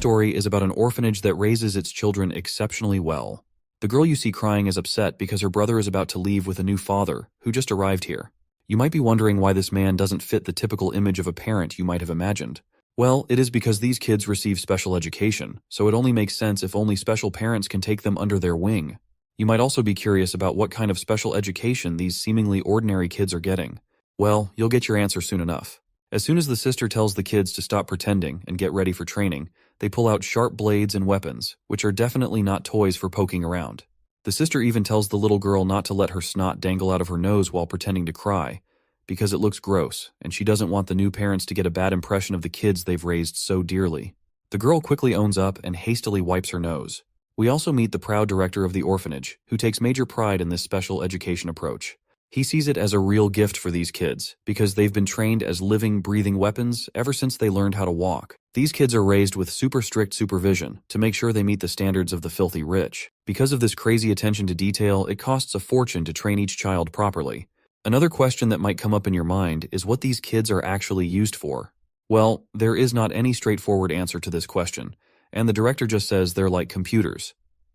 story is about an orphanage that raises its children exceptionally well. The girl you see crying is upset because her brother is about to leave with a new father who just arrived here. You might be wondering why this man doesn't fit the typical image of a parent you might have imagined. Well, it is because these kids receive special education, so it only makes sense if only special parents can take them under their wing. You might also be curious about what kind of special education these seemingly ordinary kids are getting. Well, you'll get your answer soon enough. As soon as the sister tells the kids to stop pretending and get ready for training, they pull out sharp blades and weapons, which are definitely not toys for poking around. The sister even tells the little girl not to let her snot dangle out of her nose while pretending to cry, because it looks gross, and she doesn't want the new parents to get a bad impression of the kids they've raised so dearly. The girl quickly owns up and hastily wipes her nose. We also meet the proud director of the orphanage, who takes major pride in this special education approach. He sees it as a real gift for these kids, because they've been trained as living, breathing weapons ever since they learned how to walk. These kids are raised with super strict supervision to make sure they meet the standards of the filthy rich. Because of this crazy attention to detail, it costs a fortune to train each child properly. Another question that might come up in your mind is what these kids are actually used for. Well, there is not any straightforward answer to this question, and the director just says they're like computers.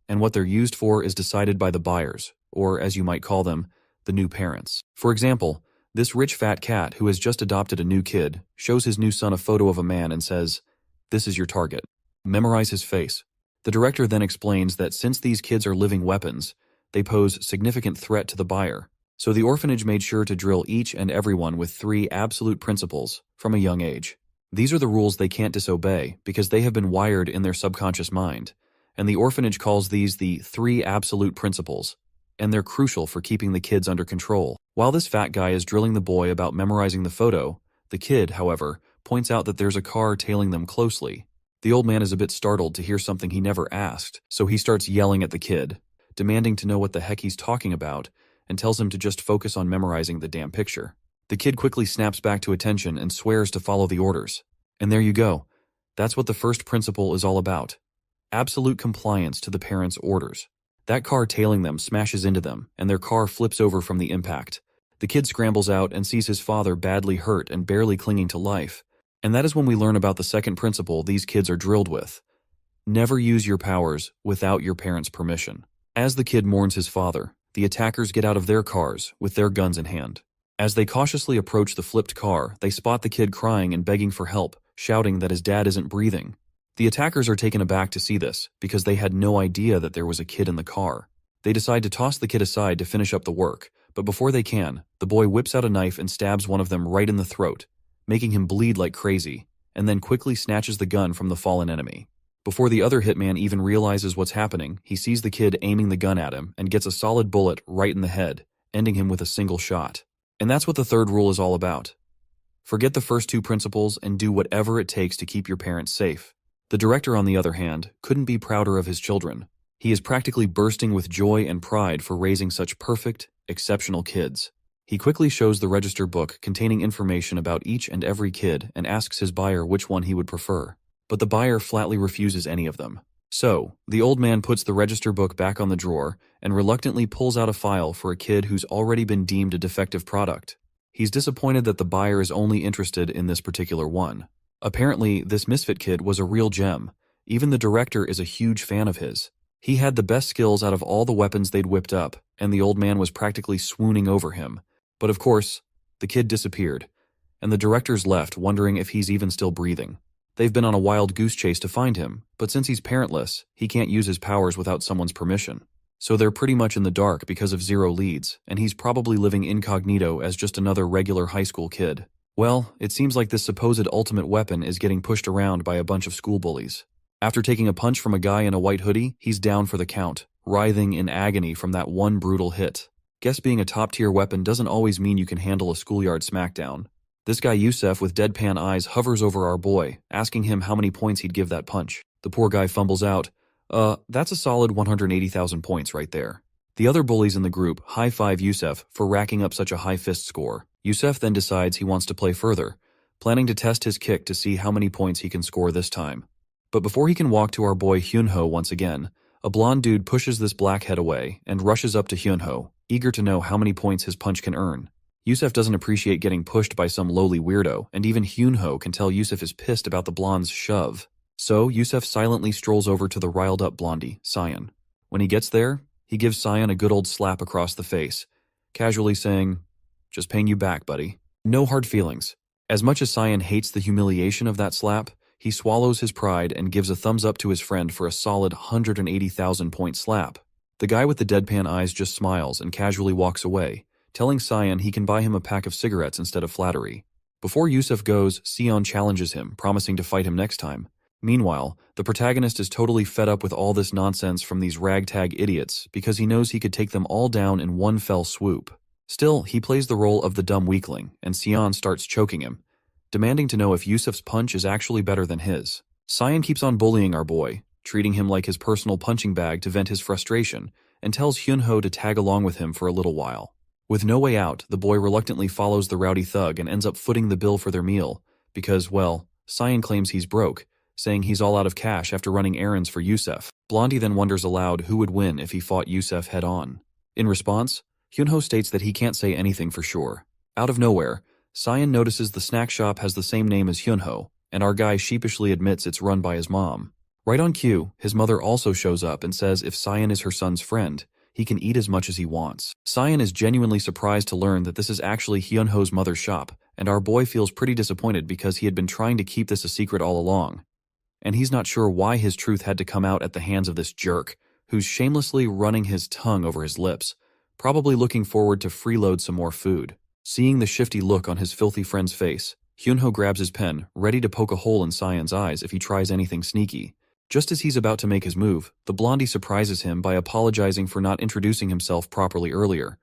And what they're used for is decided by the buyers, or as you might call them, the new parents. For example, this rich fat cat who has just adopted a new kid shows his new son a photo of a man and says, "This is your target. Memorize his face." The director then explains that since these kids are living weapons, they pose significant threat to the buyer. So the orphanage made sure to drill each and everyone with 3 absolute principles from a young age. These are the rules they can't disobey because they have been wired in their subconscious mind, and the orphanage calls these the 3 absolute principles, and they're crucial for keeping the kids under control. While this fat guy is drilling the boy about memorizing the photo, the kid, however, points out that there's a car tailing them closely. The old man is a bit startled to hear something he never asked, so he starts yelling at the kid, demanding to know what the heck he's talking about, and tells him to just focus on memorizing the damn picture. The kid quickly snaps back to attention and swears to follow the orders. And there you go. That's what the first principle is all about. Absolute compliance to the parents' orders. That car tailing them smashes into them, and their car flips over from the impact. The kid scrambles out and sees his father badly hurt and barely clinging to life. And that is when we learn about the second principle these kids are drilled with. Never use your powers without your parents' permission. As the kid mourns his father, the attackers get out of their cars with their guns in hand. As they cautiously approach the flipped car, they spot the kid crying and begging for help, shouting that his dad isn't breathing. The attackers are taken aback to see this, because they had no idea that there was a kid in the car. They decide to toss the kid aside to finish up the work, but before they can, the boy whips out a knife and stabs one of them right in the throat, making him bleed like crazy, and then quickly snatches the gun from the fallen enemy. Before the other hitman even realizes what's happening, he sees the kid aiming the gun at him and gets a solid bullet right in the head, ending him with a single shot. And that's what the third rule is all about. Forget the first 2 principles and do whatever it takes to keep your parents safe. The director, on the other hand, couldn't be prouder of his children. He is practically bursting with joy and pride for raising such perfect, exceptional kids. He quickly shows the register book containing information about each and every kid and asks his buyer which one he would prefer. But the buyer flatly refuses any of them. So, the old man puts the register book back on the drawer and reluctantly pulls out a file for a kid who's already been deemed a defective product. He's disappointed that the buyer is only interested in this particular one. Apparently, this misfit kid was a real gem. Even the director is a huge fan of his. He had the best skills out of all the weapons they'd whipped up, and the old man was practically swooning over him. But of course, the kid disappeared, and the director's left wondering if he's even still breathing. They've been on a wild goose chase to find him, but since he's parentless, he can't use his powers without someone's permission. So they're pretty much in the dark because of 0 leads, and he's probably living incognito as just another regular high school kid. Well, it seems like this supposed ultimate weapon is getting pushed around by a bunch of school bullies. After taking a punch from a guy in a white hoodie, he's down for the count, writhing in agony from that one brutal hit. Guess being a top-tier weapon doesn't always mean you can handle a schoolyard smackdown. This guy Yusef with deadpan eyes hovers over our boy, asking him how many points he'd give that punch. The poor guy fumbles out, that's a solid 180,000 points right there. The other bullies in the group high-five Yusef for racking up such a high fist score. Yusef then decides he wants to play further, planning to test his kick to see how many points he can score this time. But before he can walk to our boy Hyunho once again, a blonde dude pushes this blackhead away and rushes up to Hyunho, eager to know how many points his punch can earn. Yusef doesn't appreciate getting pushed by some lowly weirdo, and even Hyunho can tell Yusef is pissed about the blonde's shove. So Yusef silently strolls over to the riled-up blondie, Cyan. When he gets there, he gives Cyan a good old slap across the face, casually saying, "Just paying you back, buddy." No hard feelings. As much as Cyan hates the humiliation of that slap, he swallows his pride and gives a thumbs up to his friend for a solid 180,000-point slap. The guy with the deadpan eyes just smiles and casually walks away, telling Cyan he can buy him a pack of cigarettes instead of flattery. Before Yusef goes, Seon challenges him, promising to fight him next time. Meanwhile, the protagonist is totally fed up with all this nonsense from these ragtag idiots because he knows he could take them all down in one fell swoop. Still, he plays the role of the dumb weakling, and Seon starts choking him, demanding to know if Yusef's punch is actually better than his. Cyan keeps on bullying our boy, treating him like his personal punching bag to vent his frustration, and tells Hyunho to tag along with him for a little while. With no way out, the boy reluctantly follows the rowdy thug and ends up footing the bill for their meal, because, well, Cyan claims he's broke, saying he's all out of cash after running errands for Yusef. Blondie then wonders aloud who would win if he fought Yusef head-on. In response, Hyunho states that he can't say anything for sure. Out of nowhere, Cyan notices the snack shop has the same name as Hyunho, and our guy sheepishly admits it's run by his mom. Right on cue, his mother also shows up and says if Cyan is her son's friend, he can eat as much as he wants. Cyan is genuinely surprised to learn that this is actually Hyunho's mother's shop, and our boy feels pretty disappointed because he had been trying to keep this a secret all along. And he's not sure why his truth had to come out at the hands of this jerk, who's shamelessly running his tongue over his lips, probably looking forward to freeload some more food. Seeing the shifty look on his filthy friend's face, Hyunho grabs his pen, ready to poke a hole in Cyan's eyes if he tries anything sneaky. Just as he's about to make his move, the blondie surprises him by apologizing for not introducing himself properly earlier.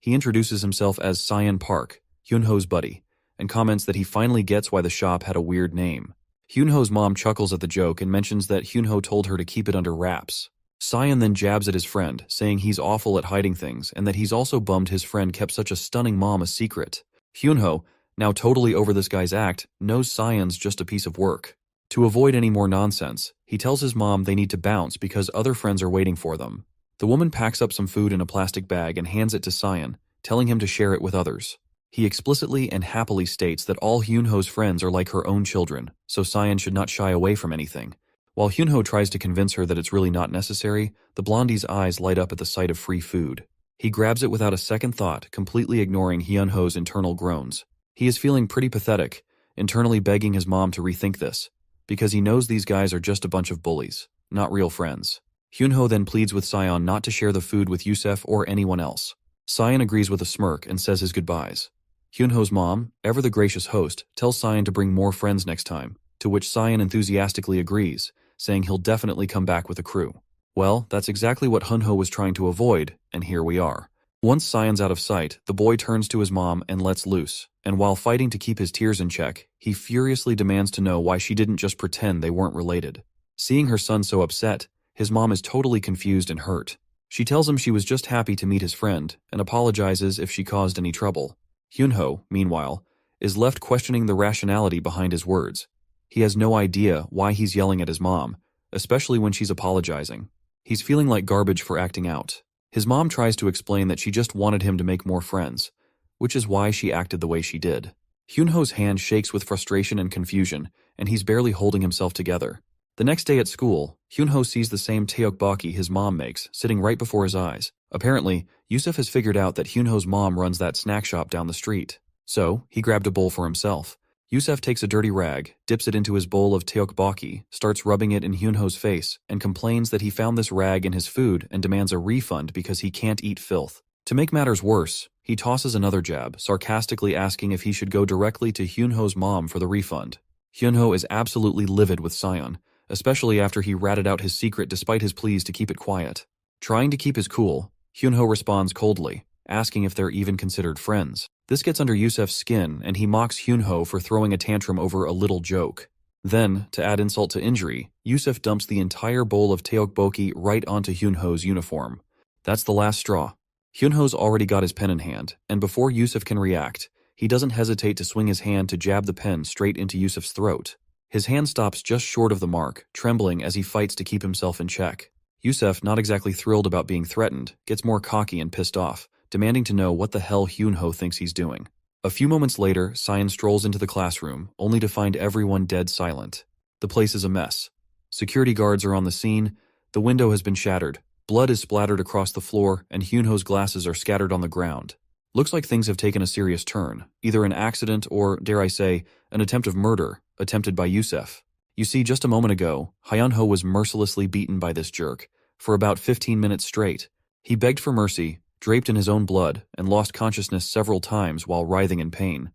He introduces himself as Cyan Park, Hyunho's buddy, and comments that he finally gets why the shop had a weird name. Hyunho's mom chuckles at the joke and mentions that Hyunho told her to keep it under wraps. Cyan then jabs at his friend, saying he's awful at hiding things and that he's also bummed his friend kept such a stunning mom a secret. Hyunho, now totally over this guy's act, knows Cyan's just a piece of work. To avoid any more nonsense, he tells his mom they need to bounce because other friends are waiting for them. The woman packs up some food in a plastic bag and hands it to Cyan, telling him to share it with others. He explicitly and happily states that all Hyunho's friends are like her own children, so Cyan should not shy away from anything. While Hyunho tries to convince her that it's really not necessary, the blondie's eyes light up at the sight of free food. He grabs it without a second thought, completely ignoring Hyunho's internal groans. He is feeling pretty pathetic, internally begging his mom to rethink this, because he knows these guys are just a bunch of bullies, not real friends. Hyunho then pleads with Cyan not to share the food with Yusef or anyone else. Cyan agrees with a smirk and says his goodbyes. Hyunho's mom, ever the gracious host, tells Cyan to bring more friends next time, to which Cyan enthusiastically agrees, saying he'll definitely come back with a crew. Well, that's exactly what Hyunho was trying to avoid, and here we are. Once Cyan's out of sight, the boy turns to his mom and lets loose, and while fighting to keep his tears in check, he furiously demands to know why she didn't just pretend they weren't related. Seeing her son so upset, his mom is totally confused and hurt. She tells him she was just happy to meet his friend, and apologizes if she caused any trouble. Hyunho, meanwhile, is left questioning the rationality behind his words. He has no idea why he's yelling at his mom, especially when she's apologizing. He's feeling like garbage for acting out. His mom tries to explain that she just wanted him to make more friends, which is why she acted the way she did. Hyunho's hand shakes with frustration and confusion, and he's barely holding himself together. The next day at school, Hyunho sees the same tteokbokki his mom makes, sitting right before his eyes. Apparently, Yusef has figured out that Hyunho's mom runs that snack shop down the street. So, he grabbed a bowl for himself. Yusef takes a dirty rag, dips it into his bowl of tteokbokki, starts rubbing it in Hyunho's face, and complains that he found this rag in his food and demands a refund because he can't eat filth. To make matters worse, he tosses another jab, sarcastically asking if he should go directly to Hyunho's mom for the refund. Hyunho is absolutely livid with Cyan, especially after he ratted out his secret despite his pleas to keep it quiet. Trying to keep his cool, Hyunho responds coldly, asking if they're even considered friends. This gets under Yusef's skin, and he mocks Hyunho for throwing a tantrum over a little joke. Then, to add insult to injury, Yusef dumps the entire bowl of tteokbokki right onto Hyunho's uniform. That's the last straw. Hyunho's already got his pen in hand, and before Yusef can react, he doesn't hesitate to swing his hand to jab the pen straight into Yusef's throat. His hand stops just short of the mark, trembling as he fights to keep himself in check. Yusef, not exactly thrilled about being threatened, gets more cocky and pissed off, demanding to know what the hell Hyunho thinks he's doing. A few moments later, Cyan strolls into the classroom, only to find everyone dead silent. The place is a mess. Security guards are on the scene, the window has been shattered, blood is splattered across the floor, and Hyunho's glasses are scattered on the ground. Looks like things have taken a serious turn, either an accident or, dare I say, an attempt of murder, attempted by Yusef. You see, just a moment ago, Hyunho was mercilessly beaten by this jerk, for about 15 minutes straight. He begged for mercy, draped in his own blood, and lost consciousness several times while writhing in pain.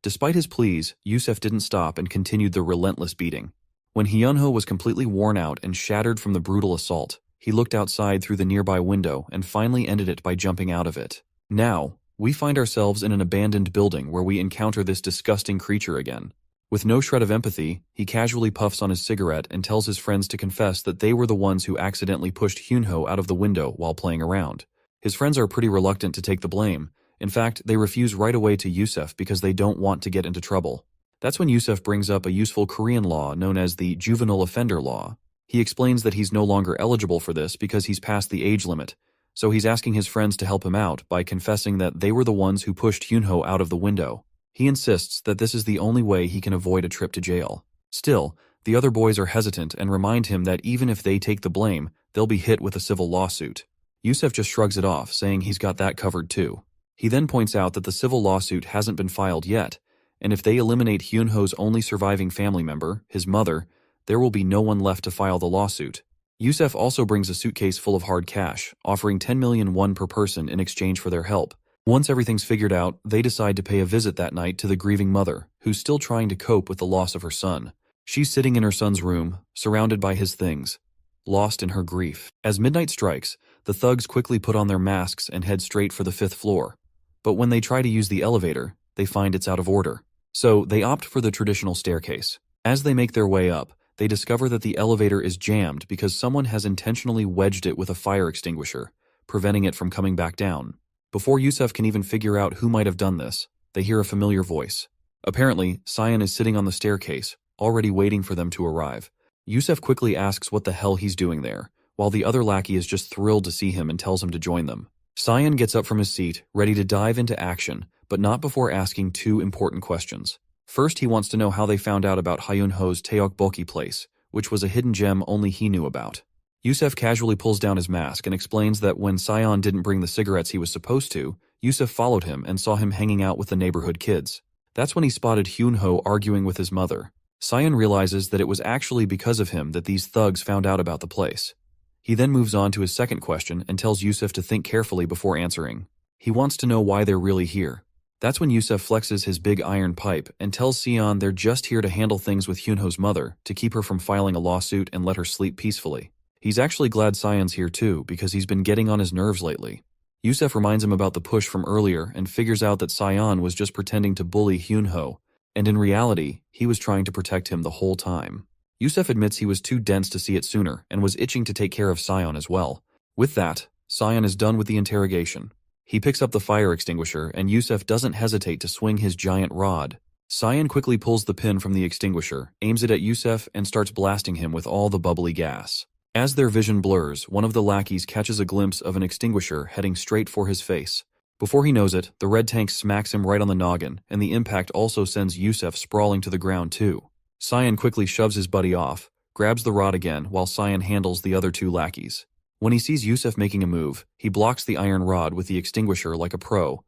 Despite his pleas, Yusef didn't stop and continued the relentless beating. When Hyunho was completely worn out and shattered from the brutal assault, he looked outside through the nearby window and finally ended it by jumping out of it. Now, we find ourselves in an abandoned building where we encounter this disgusting creature again. With no shred of empathy, he casually puffs on his cigarette and tells his friends to confess that they were the ones who accidentally pushed Hyunho out of the window while playing around. His friends are pretty reluctant to take the blame. In fact, they refuse right away to Yusef because they don't want to get into trouble. That's when Yusef brings up a useful Korean law known as the Juvenile Offender Law. He explains that he's no longer eligible for this because he's past the age limit, so he's asking his friends to help him out by confessing that they were the ones who pushed Hyunho out of the window. He insists that this is the only way he can avoid a trip to jail. Still, the other boys are hesitant and remind him that even if they take the blame, they'll be hit with a civil lawsuit. Yusef just shrugs it off, saying he's got that covered too. He then points out that the civil lawsuit hasn't been filed yet, and if they eliminate Hyunho's only surviving family member, his mother, there will be no one left to file the lawsuit. Yusef also brings a suitcase full of hard cash, offering 10 million won per person in exchange for their help. Once everything's figured out, they decide to pay a visit that night to the grieving mother, who's still trying to cope with the loss of her son. She's sitting in her son's room, surrounded by his things, lost in her grief. As midnight strikes, the thugs quickly put on their masks and head straight for the 5th floor. But when they try to use the elevator, they find it's out of order. So they opt for the traditional staircase. As they make their way up, they discover that the elevator is jammed because someone has intentionally wedged it with a fire extinguisher, preventing it from coming back down. Before Yusef can even figure out who might have done this, they hear a familiar voice. Apparently, Sean is sitting on the staircase, already waiting for them to arrive. Yusef quickly asks what the hell he's doing there, while the other lackey is just thrilled to see him and tells him to join them. Sean gets up from his seat, ready to dive into action, but not before asking 2 important questions. First, he wants to know how they found out about Hyunho's Taeokboki place, which was a hidden gem only he knew about. Yusef casually pulls down his mask and explains that when Sean didn't bring the cigarettes he was supposed to, Yusef followed him and saw him hanging out with the neighborhood kids. That's when he spotted Hyunho arguing with his mother. Seon realizes that it was actually because of him that these thugs found out about the place. He then moves on to his second question and tells Yusef to think carefully before answering. He wants to know why they're really here. That's when Yusef flexes his big iron pipe and tells Seon they're just here to handle things with Hyunho's mother, to keep her from filing a lawsuit and let her sleep peacefully. He's actually glad Seon's here too, because he's been getting on his nerves lately. Yusef reminds him about the push from earlier and figures out that Seon was just pretending to bully Hyunho, and in reality, he was trying to protect him the whole time. Yusef admits he was too dense to see it sooner and was itching to take care of Seon as well. With that, Seon is done with the interrogation. He picks up the fire extinguisher and Yusef doesn't hesitate to swing his giant rod. Seon quickly pulls the pin from the extinguisher, aims it at Yusef, and starts blasting him with all the bubbly gas. As their vision blurs, one of the lackeys catches a glimpse of an extinguisher heading straight for his face. Before he knows it, the red tank smacks him right on the noggin, and the impact also sends Yusef sprawling to the ground too. Seon quickly shoves his buddy off, grabs the rod again while Seon handles the other 2 lackeys. When he sees Yusef making a move, he blocks the iron rod with the extinguisher like a pro.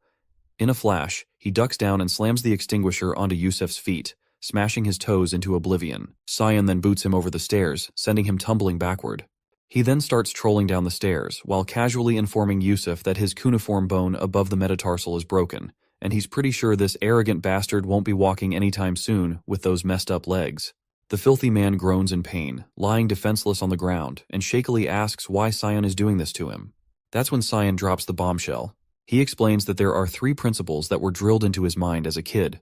In a flash, he ducks down and slams the extinguisher onto Yusef's feet, smashing his toes into oblivion. Seon then boots him over the stairs, sending him tumbling backward. He then starts trolling down the stairs, while casually informing Yusef that his cuneiform bone above the metatarsal is broken, and he's pretty sure this arrogant bastard won't be walking anytime soon with those messed up legs. The filthy man groans in pain, lying defenseless on the ground, and shakily asks why Seon is doing this to him. That's when Seon drops the bombshell. He explains that there are 3 principles that were drilled into his mind as a kid.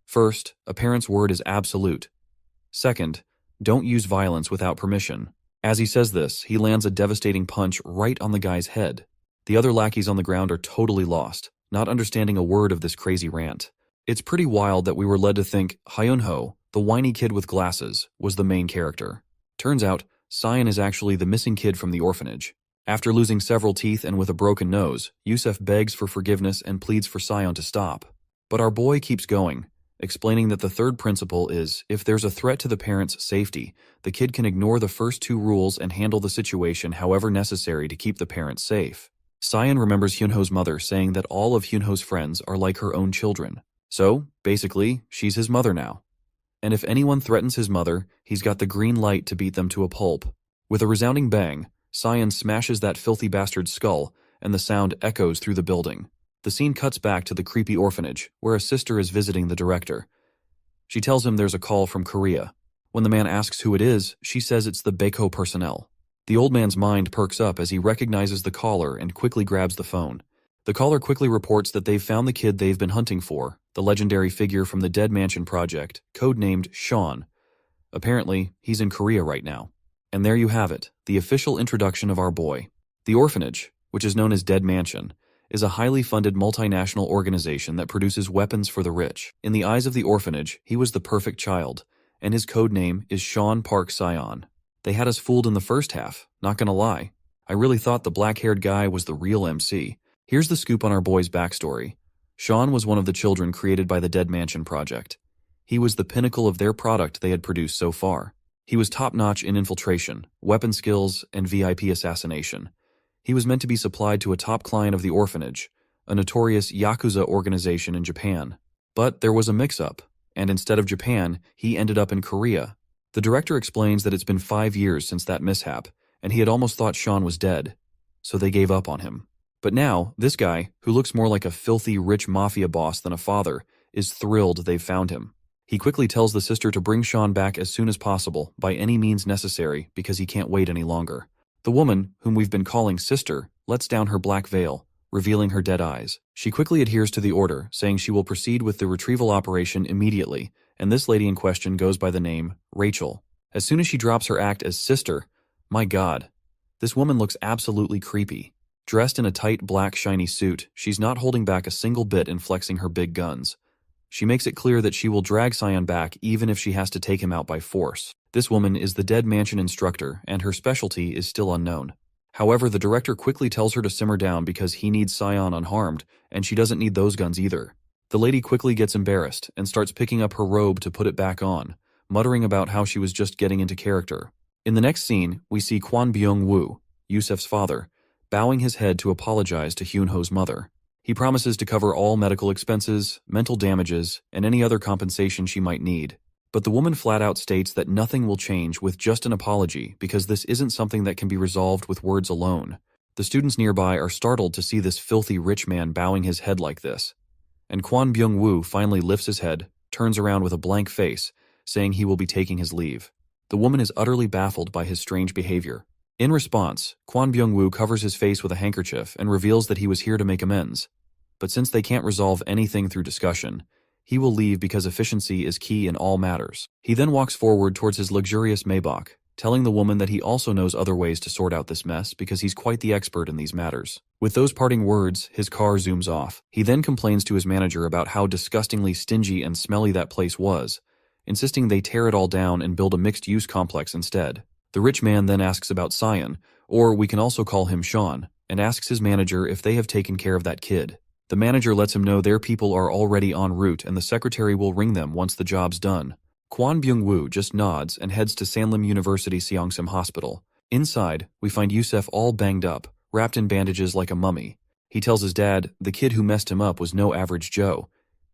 First, a parent's word is absolute. Second, don't use violence without permission. As he says this, he lands a devastating punch right on the guy's head. The other lackeys on the ground are totally lost, not understanding a word of this crazy rant. It's pretty wild that we were led to think Hyunho, the whiny kid with glasses, was the main character. Turns out, Seon is actually the missing kid from the orphanage. After losing several teeth and with a broken nose, Yusef begs for forgiveness and pleads for Seon to stop. But our boy keeps going. explaining that the third principle is, if there's a threat to the parent's safety, the kid can ignore the first two rules and handle the situation however necessary to keep the parent safe. Sayan remembers Hyunho's mother saying that all of Hyunho's friends are like her own children. So, basically, she's his mother now. And if anyone threatens his mother, he's got the green light to beat them to a pulp. With a resounding bang, Sayan smashes that filthy bastard's skull, and the sound echoes through the building. The scene cuts back to the creepy orphanage, where a sister is visiting the director. She tells him there's a call from Korea. When the man asks who it is, she says it's the Baeko personnel. The old man's mind perks up as he recognizes the caller and quickly grabs the phone. The caller quickly reports that they've found the kid they've been hunting for, the legendary figure from the Dead Mansion project, codenamed Sean. Apparently, he's in Korea right now. And there you have it, the official introduction of our boy. The Orphanage, which is known as Dead Mansion, is a highly funded multinational organization that produces weapons for the rich. In the eyes of the Orphanage, he was the perfect child, and his code name is Sean Park Sion. They had us fooled in the first half, not gonna lie. I really thought the black-haired guy was the real MC. Here's the scoop on our boy's backstory. Sean was one of the children created by the Dead Mansion project. He was the pinnacle of their product they had produced so far. He was top-notch in infiltration, weapon skills, and VIP assassination. He was meant to be supplied to a top client of the Orphanage, a notorious Yakuza organization in Japan. But there was a mix-up, and instead of Japan, he ended up in Korea. The director explains that it's been 5 years since that mishap, and he had almost thought Sean was dead, so they gave up on him. But now, this guy, who looks more like a filthy rich mafia boss than a father, is thrilled they've found him. He quickly tells the sister to bring Sean back as soon as possible, by any means necessary, because he can't wait any longer. The woman, whom we've been calling Sister, lets down her black veil, revealing her dead eyes. She quickly adheres to the order, saying she will proceed with the retrieval operation immediately, and this lady in question goes by the name Rachel. As soon as she drops her act as Sister, my God, this woman looks absolutely creepy. Dressed in a tight black shiny suit, she's not holding back a single bit in flexing her big guns. She makes it clear that she will drag Sion back even if she has to take him out by force. This woman is the Dead Mansion instructor, and her specialty is still unknown. However, the director quickly tells her to simmer down because he needs Sion unharmed, and she doesn't need those guns either. The lady quickly gets embarrassed and starts picking up her robe to put it back on, muttering about how she was just getting into character. In the next scene, we see Kwon Byung-woo, Yusef's father, bowing his head to apologize to Hyunho's mother. He promises to cover all medical expenses, mental damages, and any other compensation she might need. But the woman flat out states that nothing will change with just an apology because this isn't something that can be resolved with words alone. The students nearby are startled to see this filthy rich man bowing his head like this. And Kwon Byung-woo finally lifts his head, turns around with a blank face, saying he will be taking his leave. The woman is utterly baffled by his strange behavior. In response, Kwon Byung-woo covers his face with a handkerchief and reveals that he was here to make amends. But since they can't resolve anything through discussion, he will leave because efficiency is key in all matters. He then walks forward towards his luxurious Maybach, telling the woman that he also knows other ways to sort out this mess because he's quite the expert in these matters. With those parting words, his car zooms off. He then complains to his manager about how disgustingly stingy and smelly that place was, insisting they tear it all down and build a mixed-use complex instead. The rich man then asks about Sion, or we can also call him Sean, and asks his manager if they have taken care of that kid. The manager lets him know their people are already en route and the secretary will ring them once the job's done. Kwon Byung-woo just nods and heads to Sanlim University Seongsim Hospital. Inside, we find Yusef all banged up, wrapped in bandages like a mummy. He tells his dad the kid who messed him up was no average Joe.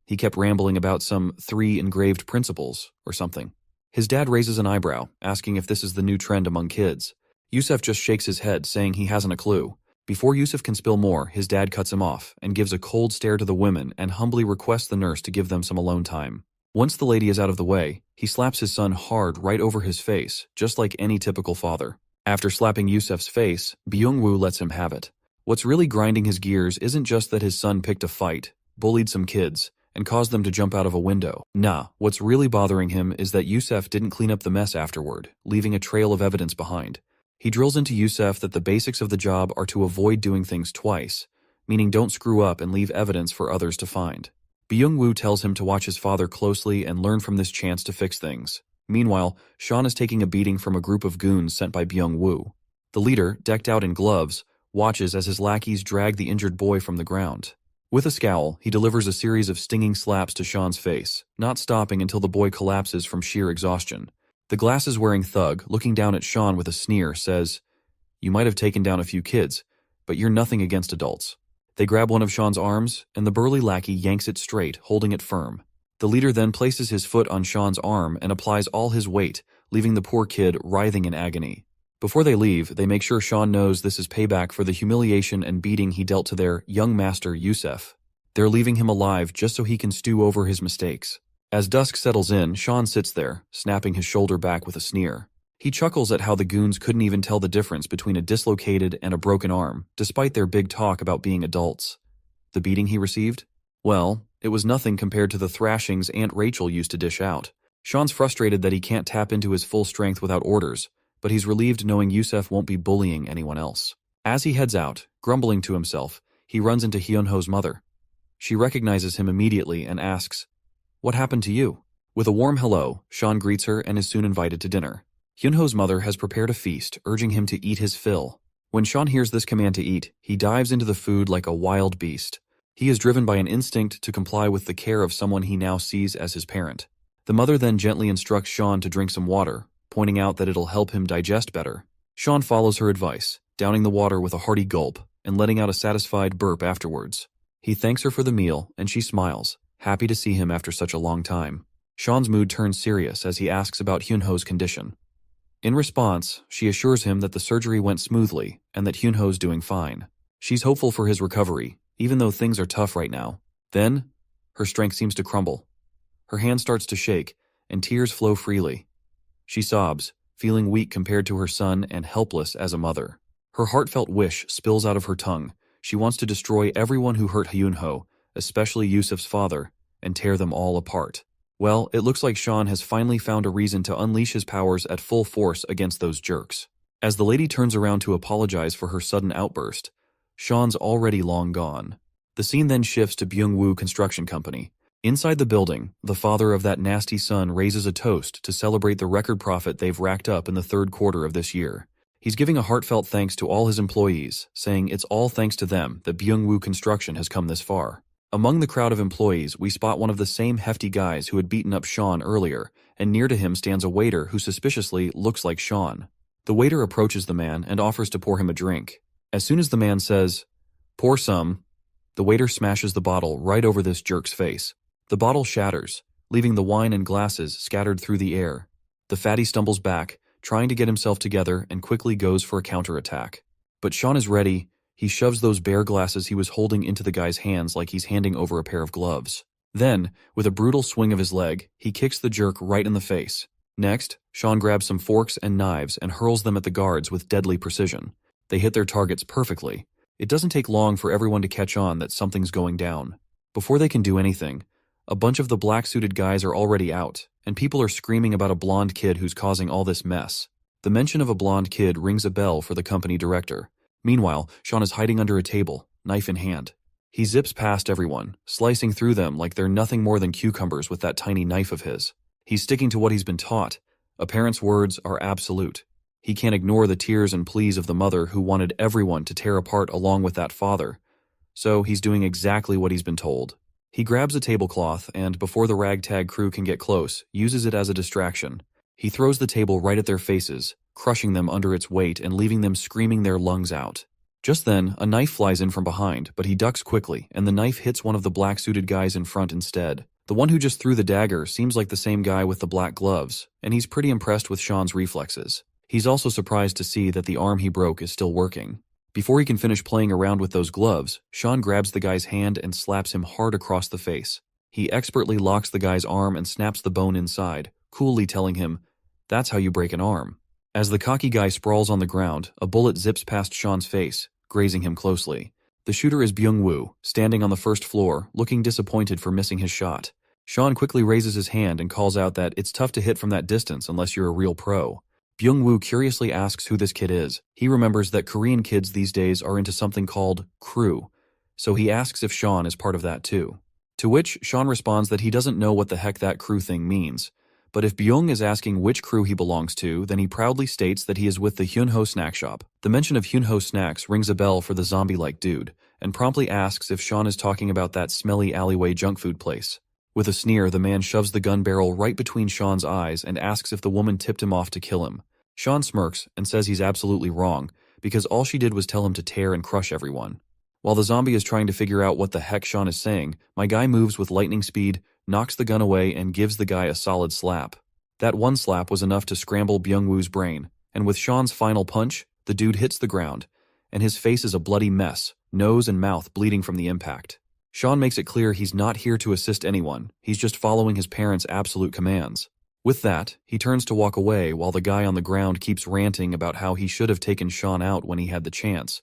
He kept rambling about some 3 engraved principles or something. His dad raises an eyebrow, asking if this is the new trend among kids. Yusef just shakes his head, saying he hasn't a clue. Before Yusef can spill more, his dad cuts him off and gives a cold stare to the women and humbly requests the nurse to give them some alone time. Once the lady is out of the way, he slaps his son hard right over his face, just like any typical father. After slapping Yusef's face, Byung-woo lets him have it. What's really grinding his gears isn't just that his son picked a fight, bullied some kids, and caused them to jump out of a window. Nah, what's really bothering him is that Yusef didn't clean up the mess afterward, leaving a trail of evidence behind. He drills into Yusef that the basics of the job are to avoid doing things twice, meaning don't screw up and leave evidence for others to find. Byung-woo tells him to watch his father closely and learn from this chance to fix things. Meanwhile, Sean is taking a beating from a group of goons sent by Byung-woo. The leader, decked out in gloves, watches as his lackeys drag the injured boy from the ground. With a scowl, he delivers a series of stinging slaps to Sean's face, not stopping until the boy collapses from sheer exhaustion. The glasses-wearing thug, looking down at Sean with a sneer, says, "You might have taken down a few kids, but you're nothing against adults." They grab one of Sean's arms, and the burly lackey yanks it straight, holding it firm. The leader then places his foot on Sean's arm and applies all his weight, leaving the poor kid writhing in agony. Before they leave, they make sure Sean knows this is payback for the humiliation and beating he dealt to their young master Yusef. They're leaving him alive just so he can stew over his mistakes. As dusk settles in, Sean sits there, snapping his shoulder back with a sneer. He chuckles at how the goons couldn't even tell the difference between a dislocated and a broken arm, despite their big talk about being adults. The beating he received? Well, it was nothing compared to the thrashings Aunt Rachel used to dish out. Sean's frustrated that he can't tap into his full strength without orders, but he's relieved knowing Yusef won't be bullying anyone else. As he heads out, grumbling to himself, he runs into Hyunho's mother. She recognizes him immediately and asks, "What happened to you?" With a warm hello, Sean greets her and is soon invited to dinner. Hyunho's mother has prepared a feast, urging him to eat his fill. When Sean hears this command to eat, he dives into the food like a wild beast. He is driven by an instinct to comply with the care of someone he now sees as his parent. The mother then gently instructs Sean to drink some water, pointing out that it'll help him digest better. Sean follows her advice, downing the water with a hearty gulp and letting out a satisfied burp afterwards. He thanks her for the meal, and she smiles, happy to see him after such a long time. Sean's mood turns serious as he asks about Hyunho's condition. In response, she assures him that the surgery went smoothly and that Hyunho's doing fine. She's hopeful for his recovery, even though things are tough right now. Then, her strength seems to crumble. Her hand starts to shake, and tears flow freely. She sobs, feeling weak compared to her son and helpless as a mother. Her heartfelt wish spills out of her tongue. She wants to destroy everyone who hurt Hyunho, especially Yusef's father, and tear them all apart. Well, it looks like Sean has finally found a reason to unleash his powers at full force against those jerks. As the lady turns around to apologize for her sudden outburst, Sean's already long gone. The scene then shifts to Byung-woo Construction Company. Inside the building, the father of that nasty son raises a toast to celebrate the record profit they've racked up in the third quarter of this year. He's giving a heartfelt thanks to all his employees, saying it's all thanks to them that Byung-woo Construction has come this far. Among the crowd of employees, we spot one of the same hefty guys who had beaten up Sean earlier, and near to him stands a waiter who suspiciously looks like Sean. The waiter approaches the man and offers to pour him a drink. As soon as the man says, "Pour some," the waiter smashes the bottle right over this jerk's face. The bottle shatters, leaving the wine and glasses scattered through the air. The fatty stumbles back, trying to get himself together, and quickly goes for a counterattack. But Sean is ready. He shoves those bare glasses he was holding into the guy's hands like he's handing over a pair of gloves. Then, with a brutal swing of his leg, he kicks the jerk right in the face. Next, Sean grabs some forks and knives and hurls them at the guards with deadly precision. They hit their targets perfectly. It doesn't take long for everyone to catch on that something's going down. Before they can do anything, a bunch of the black-suited guys are already out, and people are screaming about a blonde kid who's causing all this mess. The mention of a blonde kid rings a bell for the company director. Meanwhile, Sean is hiding under a table, knife in hand. He zips past everyone, slicing through them like they're nothing more than cucumbers with that tiny knife of his. He's sticking to what he's been taught. A parent's words are absolute. He can't ignore the tears and pleas of the mother who wanted everyone to tear apart along with that father. So he's doing exactly what he's been told. He grabs a tablecloth and, before the ragtag crew can get close, uses it as a distraction. He throws the table right at their faces, crushing them under its weight and leaving them screaming their lungs out. Just then, a knife flies in from behind, but he ducks quickly, and the knife hits one of the black-suited guys in front instead. The one who just threw the dagger seems like the same guy with the black gloves, and he's pretty impressed with Sean's reflexes. He's also surprised to see that the arm he broke is still working. Before he can finish playing around with those gloves, Sean grabs the guy's hand and slaps him hard across the face. He expertly locks the guy's arm and snaps the bone inside, coolly telling him, "That's how you break an arm." As the cocky guy sprawls on the ground, a bullet zips past Sean's face, grazing him closely. The shooter is Byung-woo, standing on the first floor, looking disappointed for missing his shot. Sean quickly raises his hand and calls out that it's tough to hit from that distance unless you're a real pro. Byung-woo curiously asks who this kid is. He remembers that Korean kids these days are into something called crew, so he asks if Sean is part of that too. To which Sean responds that he doesn't know what the heck that crew thing means. But if Byung is asking which crew he belongs to, then he proudly states that he is with the Hyunho snack shop. The mention of Hyunho snacks rings a bell for the zombie-like dude, and promptly asks if Sean is talking about that smelly alleyway junk food place. With a sneer, the man shoves the gun barrel right between Sean's eyes and asks if the woman tipped him off to kill him. Sean smirks and says he's absolutely wrong, because all she did was tell him to tear and crush everyone. While the zombie is trying to figure out what the heck Sean is saying, my guy moves with lightning speed, knocks the gun away, and gives the guy a solid slap. That one slap was enough to scramble Byung-woo's brain, and with Sean's final punch, the dude hits the ground, and his face is a bloody mess, nose and mouth bleeding from the impact. Sean makes it clear he's not here to assist anyone, he's just following his parents' absolute commands. With that, he turns to walk away while the guy on the ground keeps ranting about how he should have taken Sean out when he had the chance,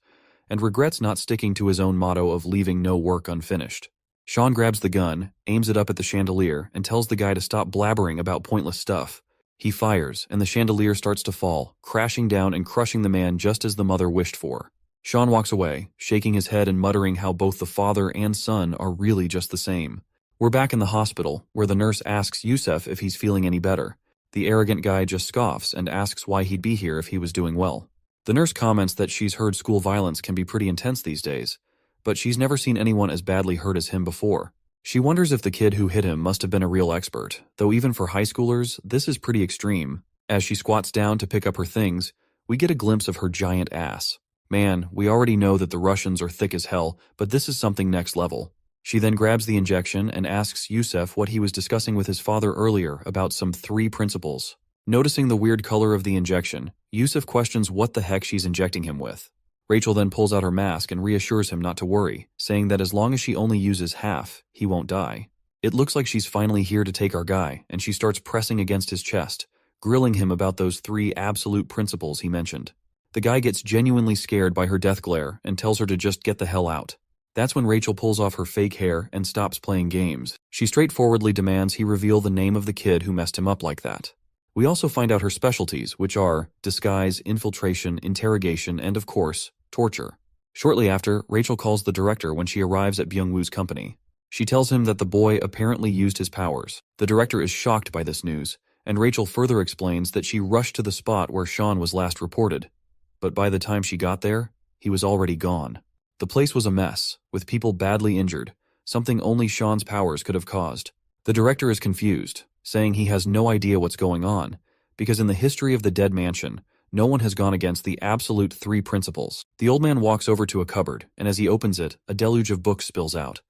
and regrets not sticking to his own motto of leaving no work unfinished. Sean grabs the gun, aims it up at the chandelier, and tells the guy to stop blabbering about pointless stuff. He fires, and the chandelier starts to fall, crashing down and crushing the man just as the mother wished for. Sean walks away, shaking his head and muttering how both the father and son are really just the same. We're back in the hospital, where the nurse asks Yusef if he's feeling any better. The arrogant guy just scoffs and asks why he'd be here if he was doing well. The nurse comments that she's heard school violence can be pretty intense these days, but she's never seen anyone as badly hurt as him before. She wonders if the kid who hit him must have been a real expert, though even for high schoolers, this is pretty extreme. As she squats down to pick up her things, we get a glimpse of her giant ass. Man, we already know that the Russians are thick as hell, but this is something next level. She then grabs the injection and asks Yusef what he was discussing with his father earlier about some 3 principles. Noticing the weird color of the injection, Yusef questions what the heck she's injecting him with. Rachel then pulls out her mask and reassures him not to worry, saying that as long as she only uses half, he won't die. It looks like she's finally here to take our guy, and she starts pressing against his chest, grilling him about those 3 absolute principles he mentioned. The guy gets genuinely scared by her death glare and tells her to just get the hell out. That's when Rachel pulls off her fake hair and stops playing games. She straightforwardly demands he reveal the name of the kid who messed him up like that. We also find out her specialties, which are disguise, infiltration, interrogation, and of course, torture. Shortly after, Rachel calls the director when she arrives at Byung-woo's company. She tells him that the boy apparently used his powers. The director is shocked by this news, and Rachel further explains that she rushed to the spot where Sean was last reported. But by the time she got there, he was already gone. The place was a mess, with people badly injured, something only Sean's powers could have caused. The director is confused, saying he has no idea what's going on, because in the history of the Dead Mansion, no one has gone against the absolute 3 principles. The old man walks over to a cupboard, and as he opens it, a deluge of books spills out.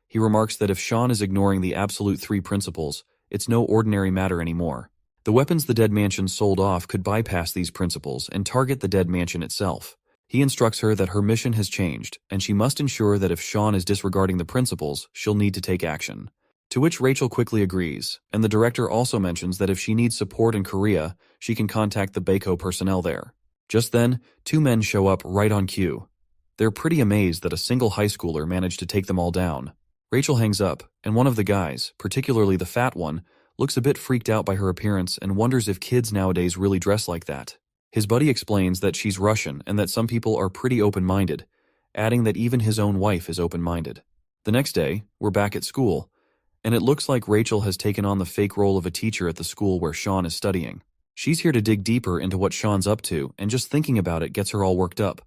He remarks that if Sean is ignoring the absolute 3 principles, it's no ordinary matter anymore. The weapons the Dead Mansion sold off could bypass these principles and target the Dead Mansion itself. He instructs her that her mission has changed, and she must ensure that if Sean is disregarding the principles, she'll need to take action. To which Rachel quickly agrees, and the director also mentions that if she needs support in Korea, she can contact the Baeko personnel there. Just then, 2 men show up right on cue. They're pretty amazed that a single high schooler managed to take them all down. Rachel hangs up, and one of the guys, particularly the fat one, looks a bit freaked out by her appearance and wonders if kids nowadays really dress like that. His buddy explains that she's Russian and that some people are pretty open-minded, adding that even his own wife is open-minded. The next day, we're back at school, and it looks like Rachel has taken on the fake role of a teacher at the school where Sean is studying. She's here to dig deeper into what Sean's up to, and just thinking about it gets her all worked up.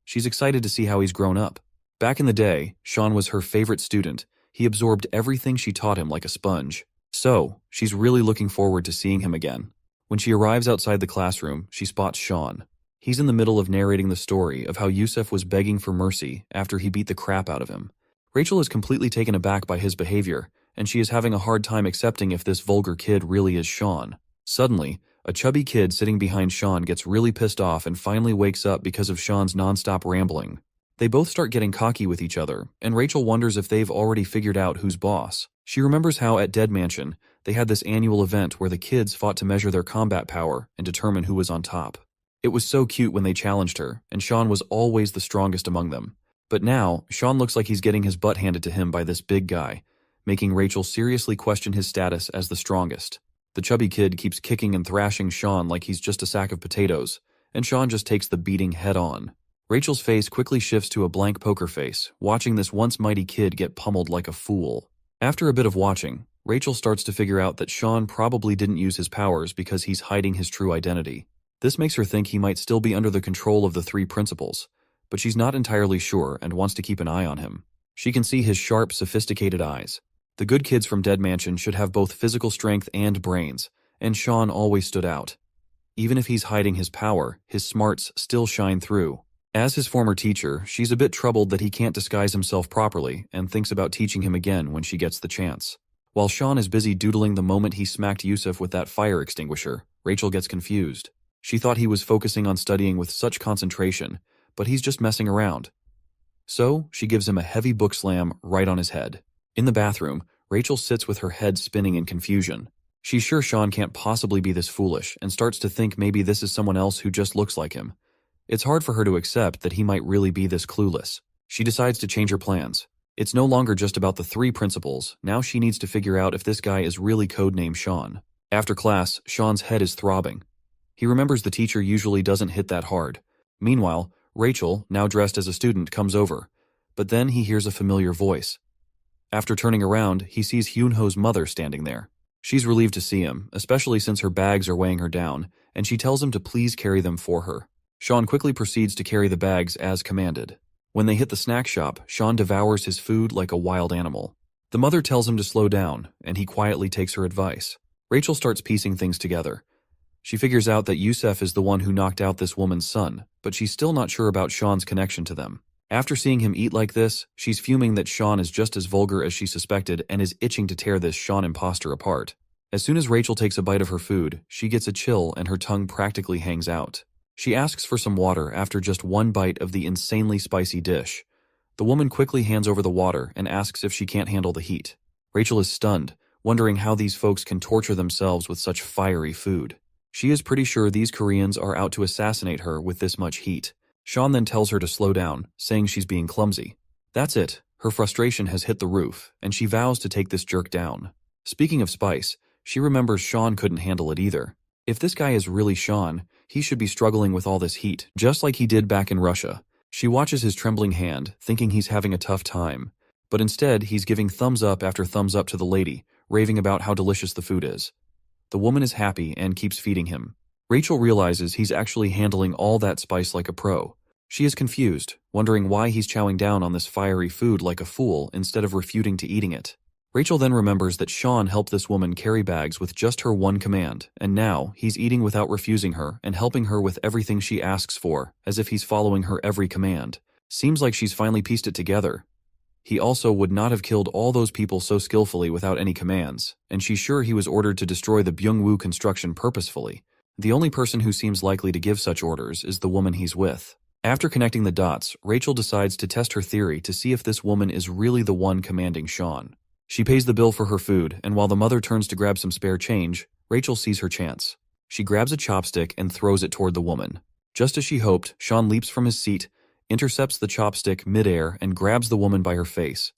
She's excited to see how he's grown up. Back in the day, Sean was her favorite student. He absorbed everything she taught him like a sponge. So, she's really looking forward to seeing him again. When she arrives outside the classroom, she spots Sean. He's in the middle of narrating the story of how Yusef was begging for mercy after he beat the crap out of him. Rachel is completely taken aback by his behavior, and she is having a hard time accepting if this vulgar kid really is Sean. Suddenly, a chubby kid sitting behind Sean gets really pissed off and finally wakes up because of Sean's nonstop rambling. They both start getting cocky with each other, and Rachel wonders if they've already figured out who's boss. She remembers how at Dead Mansion, they had this annual event where the kids fought to measure their combat power and determine who was on top. It was so cute when they challenged her, and Sean was always the strongest among them. But now, Sean looks like he's getting his butt handed to him by this big guy, making Rachel seriously question his status as the strongest. The chubby kid keeps kicking and thrashing Sean like he's just a sack of potatoes, and Sean just takes the beating head on. Rachel's face quickly shifts to a blank poker face, watching this once mighty kid get pummeled like a fool. After a bit of watching, Rachel starts to figure out that Sean probably didn't use his powers because he's hiding his true identity. This makes her think he might still be under the control of the 3 principles, but she's not entirely sure and wants to keep an eye on him. She can see his sharp, sophisticated eyes. The good kids from Dead Mansion should have both physical strength and brains, and Sean always stood out. Even if he's hiding his power, his smarts still shine through. As his former teacher, she's a bit troubled that he can't disguise himself properly and thinks about teaching him again when she gets the chance. While Sean is busy doodling the moment he smacked Yusuf with that fire extinguisher, Rachel gets confused. She thought he was focusing on studying with such concentration, but he's just messing around. So, she gives him a heavy book slam right on his head. In the bathroom, Rachel sits with her head spinning in confusion. She's sure Sean can't possibly be this foolish and starts to think maybe this is someone else who just looks like him. It's hard for her to accept that he might really be this clueless. She decides to change her plans. It's no longer just about the 3 principals, now she needs to figure out if this guy is really codename Sean. After class, Sean's head is throbbing. He remembers the teacher usually doesn't hit that hard. Meanwhile, Rachel, now dressed as a student, comes over. But then he hears a familiar voice. After turning around, he sees Hyunho's mother standing there. She's relieved to see him, especially since her bags are weighing her down, and she tells him to please carry them for her. Sean quickly proceeds to carry the bags as commanded. When they hit the snack shop, Sean devours his food like a wild animal. The mother tells him to slow down, and he quietly takes her advice. Rachel starts piecing things together. She figures out that Yusuf is the one who knocked out this woman's son, but she's still not sure about Sean's connection to them. After seeing him eat like this, she's fuming that Sean is just as vulgar as she suspected and is itching to tear this Sean imposter apart. As soon as Rachel takes a bite of her food, she gets a chill and her tongue practically hangs out. She asks for some water after just one bite of the insanely spicy dish. The woman quickly hands over the water and asks if she can't handle the heat. Rachel is stunned, wondering how these folks can torture themselves with such fiery food. She is pretty sure these Koreans are out to assassinate her with this much heat. Sean then tells her to slow down, saying she's being clumsy. That's it. Her frustration has hit the roof, and she vows to take this jerk down. Speaking of spice, she remembers Sean couldn't handle it either. If this guy is really Sean, he should be struggling with all this heat, just like he did back in Russia. She watches his trembling hand, thinking he's having a tough time. But instead, he's giving thumbs up after thumbs up to the lady, raving about how delicious the food is. The woman is happy and keeps feeding him. Rachel realizes he's actually handling all that spice like a pro. She is confused, wondering why he's chowing down on this fiery food like a fool instead of refuting to eating it. Rachel then remembers that Sean helped this woman carry bags with just her one command, and now he's eating without refusing her and helping her with everything she asks for, as if he's following her every command. Seems like she's finally pieced it together. He also would not have killed all those people so skillfully without any commands, and she's sure he was ordered to destroy the Byungwoo construction purposefully. The only person who seems likely to give such orders is the woman he's with. After connecting the dots, Rachel decides to test her theory to see if this woman is really the one commanding Sean. She pays the bill for her food, and while the mother turns to grab some spare change, Rachel sees her chance. She grabs a chopstick and throws it toward the woman. Just as she hoped, Sean leaps from his seat, intercepts the chopstick midair, and grabs the woman by her face.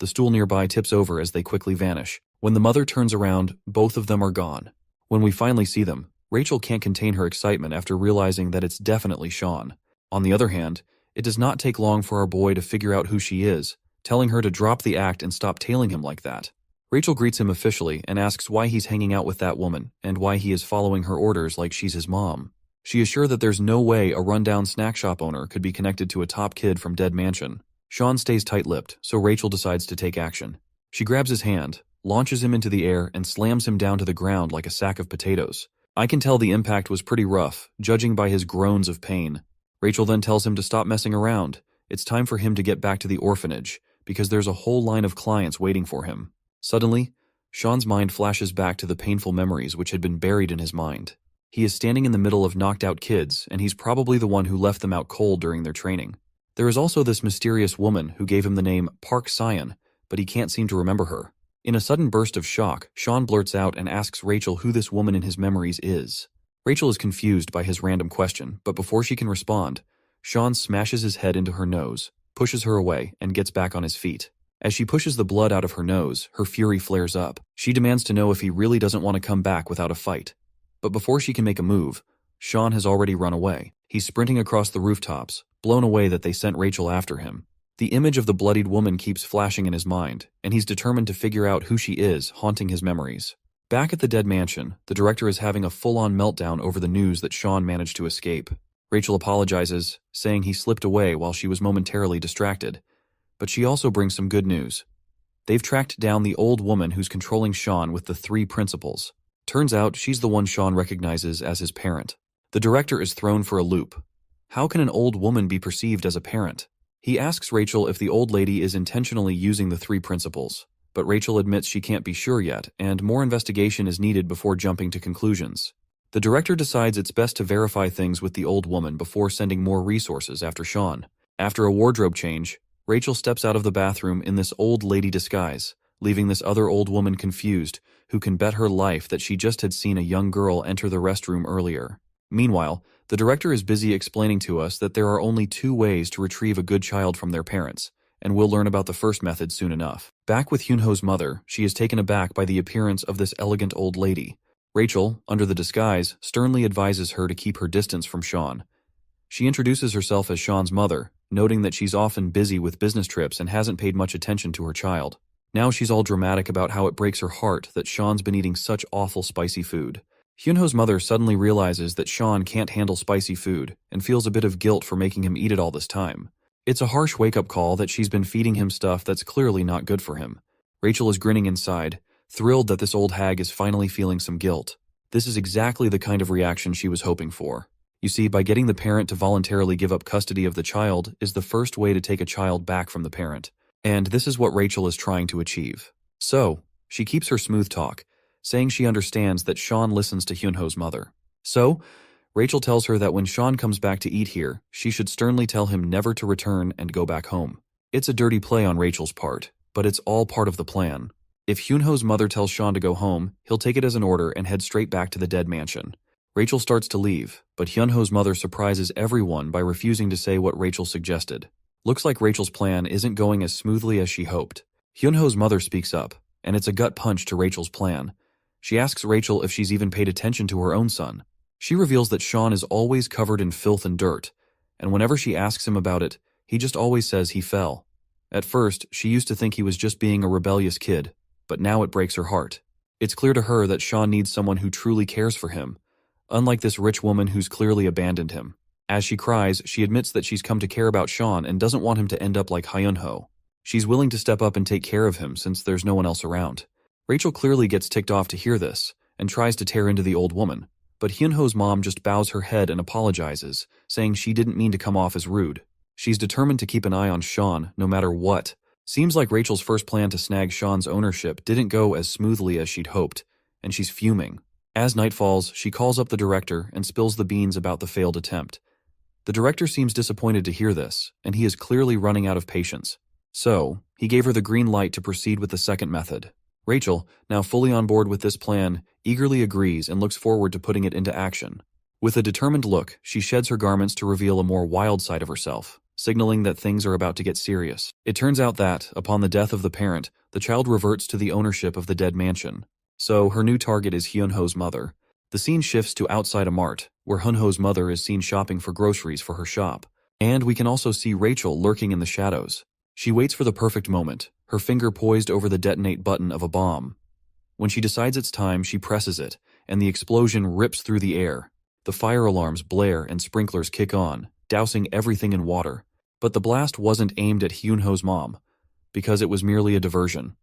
The stool nearby tips over as they quickly vanish. When the mother turns around, both of them are gone. When we finally see them, Rachel can't contain her excitement after realizing that it's definitely Sean. On the other hand, it does not take long for our boy to figure out who she is, telling her to drop the act and stop tailing him like that. Rachel greets him officially and asks why he's hanging out with that woman and why he is following her orders like she's his mom. She is sure that there's no way a rundown snack shop owner could be connected to a top kid from Dead Mansion. Sean stays tight-lipped, so Rachel decides to take action. She grabs his hand, launches him into the air, and slams him down to the ground like a sack of potatoes. I can tell the impact was pretty rough, judging by his groans of pain. Rachel then tells him to stop messing around. It's time for him to get back to the orphanage, because there's a whole line of clients waiting for him. Suddenly, Sean's mind flashes back to the painful memories which had been buried in his mind. He is standing in the middle of knocked-out kids, and he's probably the one who left them out cold during their training. There is also this mysterious woman who gave him the name Park Sion, but he can't seem to remember her. In a sudden burst of shock, Sean blurts out and asks Rachel who this woman in his memories is. Rachel is confused by his random question, but before she can respond, Sean smashes his head into her nose, pushes her away, and gets back on his feet. As she pushes the blood out of her nose, her fury flares up. She demands to know if he really doesn't want to come back without a fight. But before she can make a move, Sean has already run away. He's sprinting across the rooftops, blown away that they sent Rachel after him. The image of the bloodied woman keeps flashing in his mind, and he's determined to figure out who she is, haunting his memories. Back at the Dead Mansion, the director is having a full-on meltdown over the news that Sean managed to escape. Rachel apologizes, saying he slipped away while she was momentarily distracted. But she also brings some good news. They've tracked down the old woman who's controlling Sean with the 3 principles. Turns out she's the one Sean recognizes as his parent. The director is thrown for a loop. How can an old woman be perceived as a parent? He asks Rachel if the old lady is intentionally using the 3 principles, but Rachel admits she can't be sure yet, and more investigation is needed before jumping to conclusions. The director decides it's best to verify things with the old woman before sending more resources after Sean. After a wardrobe change, Rachel steps out of the bathroom in this old lady disguise, leaving this other old woman confused, who can bet her life that she just had seen a young girl enter the restroom earlier. Meanwhile, the director is busy explaining to us that there are only 2 ways to retrieve a good child from their parents, and we'll learn about the first method soon enough. Back with Hyunho's mother, she is taken aback by the appearance of this elegant old lady. Rachel, under the disguise, sternly advises her to keep her distance from Sean. She introduces herself as Sean's mother, noting that she's often busy with business trips and hasn't paid much attention to her child. Now she's all dramatic about how it breaks her heart that Sean's been eating such awful spicy food. Hyunho's mother suddenly realizes that Sean can't handle spicy food and feels a bit of guilt for making him eat it all this time. It's a harsh wake-up call that she's been feeding him stuff that's clearly not good for him. Rachel is grinning inside, thrilled that this old hag is finally feeling some guilt. This is exactly the kind of reaction she was hoping for. You see, by getting the parent to voluntarily give up custody of the child is the first way to take a child back from the parent. And this is what Rachel is trying to achieve. So, she keeps her smooth talk, saying she understands that Sean listens to Hyunho's mother. So, Rachel tells her that when Sean comes back to eat here, she should sternly tell him never to return and go back home. It's a dirty play on Rachel's part, but it's all part of the plan. If Hyunho's mother tells Sean to go home, he'll take it as an order and head straight back to the dead mansion. Rachel starts to leave, but Hyunho's mother surprises everyone by refusing to say what Rachel suggested. Looks like Rachel's plan isn't going as smoothly as she hoped. Hyunho's mother speaks up, and it's a gut punch to Rachel's plan. She asks Rachel if she's even paid attention to her own son. She reveals that Sean is always covered in filth and dirt, and whenever she asks him about it, he just always says he fell. At first, she used to think he was just being a rebellious kid, but now it breaks her heart. It's clear to her that Sean needs someone who truly cares for him, unlike this rich woman who's clearly abandoned him. As she cries, she admits that she's come to care about Sean and doesn't want him to end up like Hyunho. She's willing to step up and take care of him since there's no one else around. Rachel clearly gets ticked off to hear this, and tries to tear into the old woman, but Hyunho's mom just bows her head and apologizes, saying she didn't mean to come off as rude. She's determined to keep an eye on Sean, no matter what. Seems like Rachel's first plan to snag Sean's ownership didn't go as smoothly as she'd hoped, and she's fuming. As night falls, she calls up the director and spills the beans about the failed attempt. The director seems disappointed to hear this, and he is clearly running out of patience. So, he gave her the green light to proceed with the second method. Rachel, now fully on board with this plan, eagerly agrees and looks forward to putting it into action. With a determined look, she sheds her garments to reveal a more wild side of herself, signaling that things are about to get serious. It turns out that, upon the death of the parent, the child reverts to the ownership of the dead mansion. So, her new target is Hyunho's mother. The scene shifts to outside a mart, where Hyunho's mother is seen shopping for groceries for her shop. And we can also see Rachel lurking in the shadows. She waits for the perfect moment, her finger poised over the detonate button of a bomb. When she decides it's time, she presses it, and the explosion rips through the air. The fire alarms blare and sprinklers kick on, dousing everything in water. But the blast wasn't aimed at Hyunho's mom, because it was merely a diversion.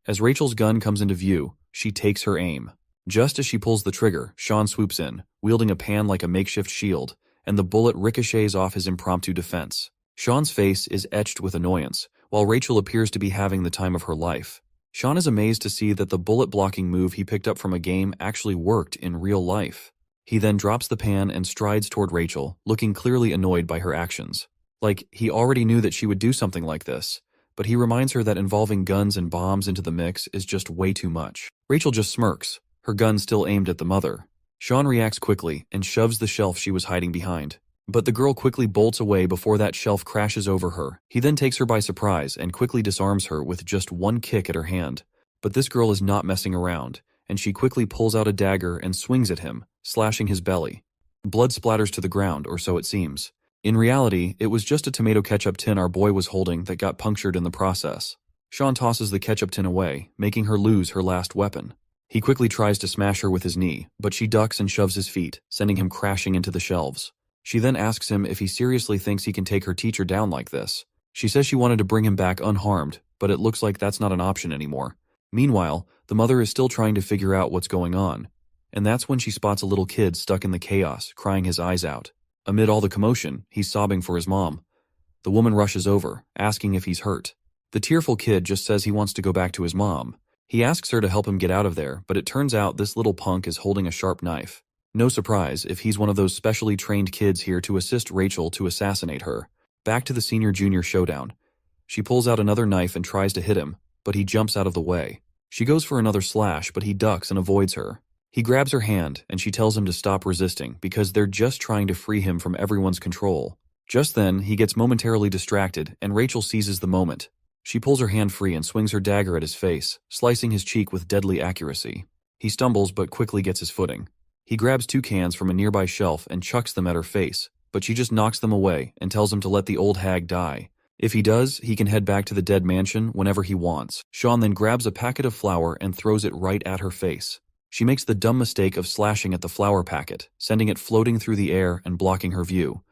As Rachel's gun comes into view, she takes her aim. Just as she pulls the trigger, Sean swoops in, wielding a pan like a makeshift shield, and the bullet ricochets off his impromptu defense. Sean's face is etched with annoyance, while Rachel appears to be having the time of her life. Sean is amazed to see that the bullet-blocking move he picked up from a game actually worked in real life. He then drops the pan and strides toward Rachel, looking clearly annoyed by her actions. Like, he already knew that she would do something like this, but he reminds her that involving guns and bombs into the mix is just way too much. Rachel just smirks, her gun still aimed at the mother. Sean reacts quickly and shoves the shelf she was hiding behind. But the girl quickly bolts away before that shelf crashes over her. He then takes her by surprise and quickly disarms her with just one kick at her hand. But this girl is not messing around, and she quickly pulls out a dagger and swings at him, slashing his belly. Blood splatters to the ground, or so it seems. In reality, it was just a tomato ketchup tin our boy was holding that got punctured in the process. Sean tosses the ketchup tin away, making her lose her last weapon. He quickly tries to smash her with his knee, but she ducks and shoves his feet, sending him crashing into the shelves. She then asks him if he seriously thinks he can take her teacher down like this. She says she wanted to bring him back unharmed, but it looks like that's not an option anymore. Meanwhile, the mother is still trying to figure out what's going on. And that's when she spots a little kid stuck in the chaos, crying his eyes out. Amid all the commotion, he's sobbing for his mom. The woman rushes over, asking if he's hurt. The tearful kid just says he wants to go back to his mom. He asks her to help him get out of there, but it turns out this little punk is holding a sharp knife. No surprise if he's one of those specially trained kids here to assist Rachel to assassinate her. Back to the senior-junior showdown. She pulls out another knife and tries to hit him, but he jumps out of the way. She goes for another slash, but he ducks and avoids her. He grabs her hand, and she tells him to stop resisting because they're just trying to free him from everyone's control. Just then, he gets momentarily distracted, and Rachel seizes the moment. She pulls her hand free and swings her dagger at his face, slicing his cheek with deadly accuracy. He stumbles but quickly gets his footing. He grabs 2 cans from a nearby shelf and chucks them at her face, but she just knocks them away and tells him to let the old hag die. If he does, he can head back to the dead mansion whenever he wants. Sean then grabs a packet of flour and throws it right at her face. She makes the dumb mistake of slashing at the flour packet, sending it floating through the air and blocking her view.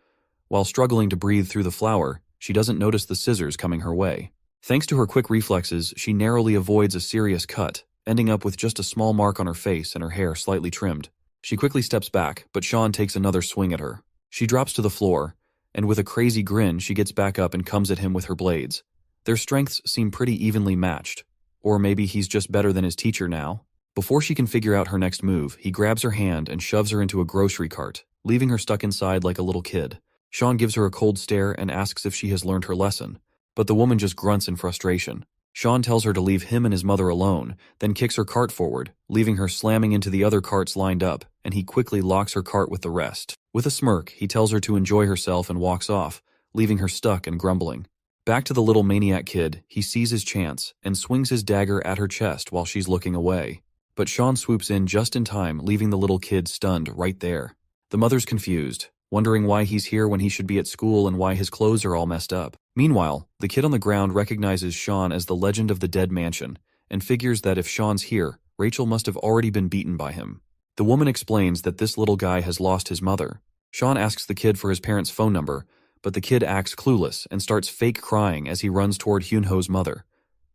While struggling to breathe through the flour, she doesn't notice the scissors coming her way. Thanks to her quick reflexes, she narrowly avoids a serious cut, ending up with just a small mark on her face and her hair slightly trimmed. She quickly steps back, but Sean takes another swing at her. She drops to the floor, and with a crazy grin, she gets back up and comes at him with her blades. Their strengths seem pretty evenly matched. Or maybe he's just better than his teacher now. Before she can figure out her next move, he grabs her hand and shoves her into a grocery cart, leaving her stuck inside like a little kid. Sean gives her a cold stare and asks if she has learned her lesson, but the woman just grunts in frustration. Sean tells her to leave him and his mother alone, then kicks her cart forward, leaving her slamming into the other carts lined up, and he quickly locks her cart with the rest. With a smirk, he tells her to enjoy herself and walks off, leaving her stuck and grumbling. Back to the little maniac kid, he sees his chance and swings his dagger at her chest while she's looking away. But Sean swoops in just in time, leaving the little kid stunned right there. The mother's confused, wondering why he's here when he should be at school and why his clothes are all messed up. Meanwhile, the kid on the ground recognizes Sean as the legend of the dead mansion and figures that if Sean's here, Rachel must have already been beaten by him. The woman explains that this little guy has lost his mother. Sean asks the kid for his parents' phone number, but the kid acts clueless and starts fake crying as he runs toward Hyunho's mother.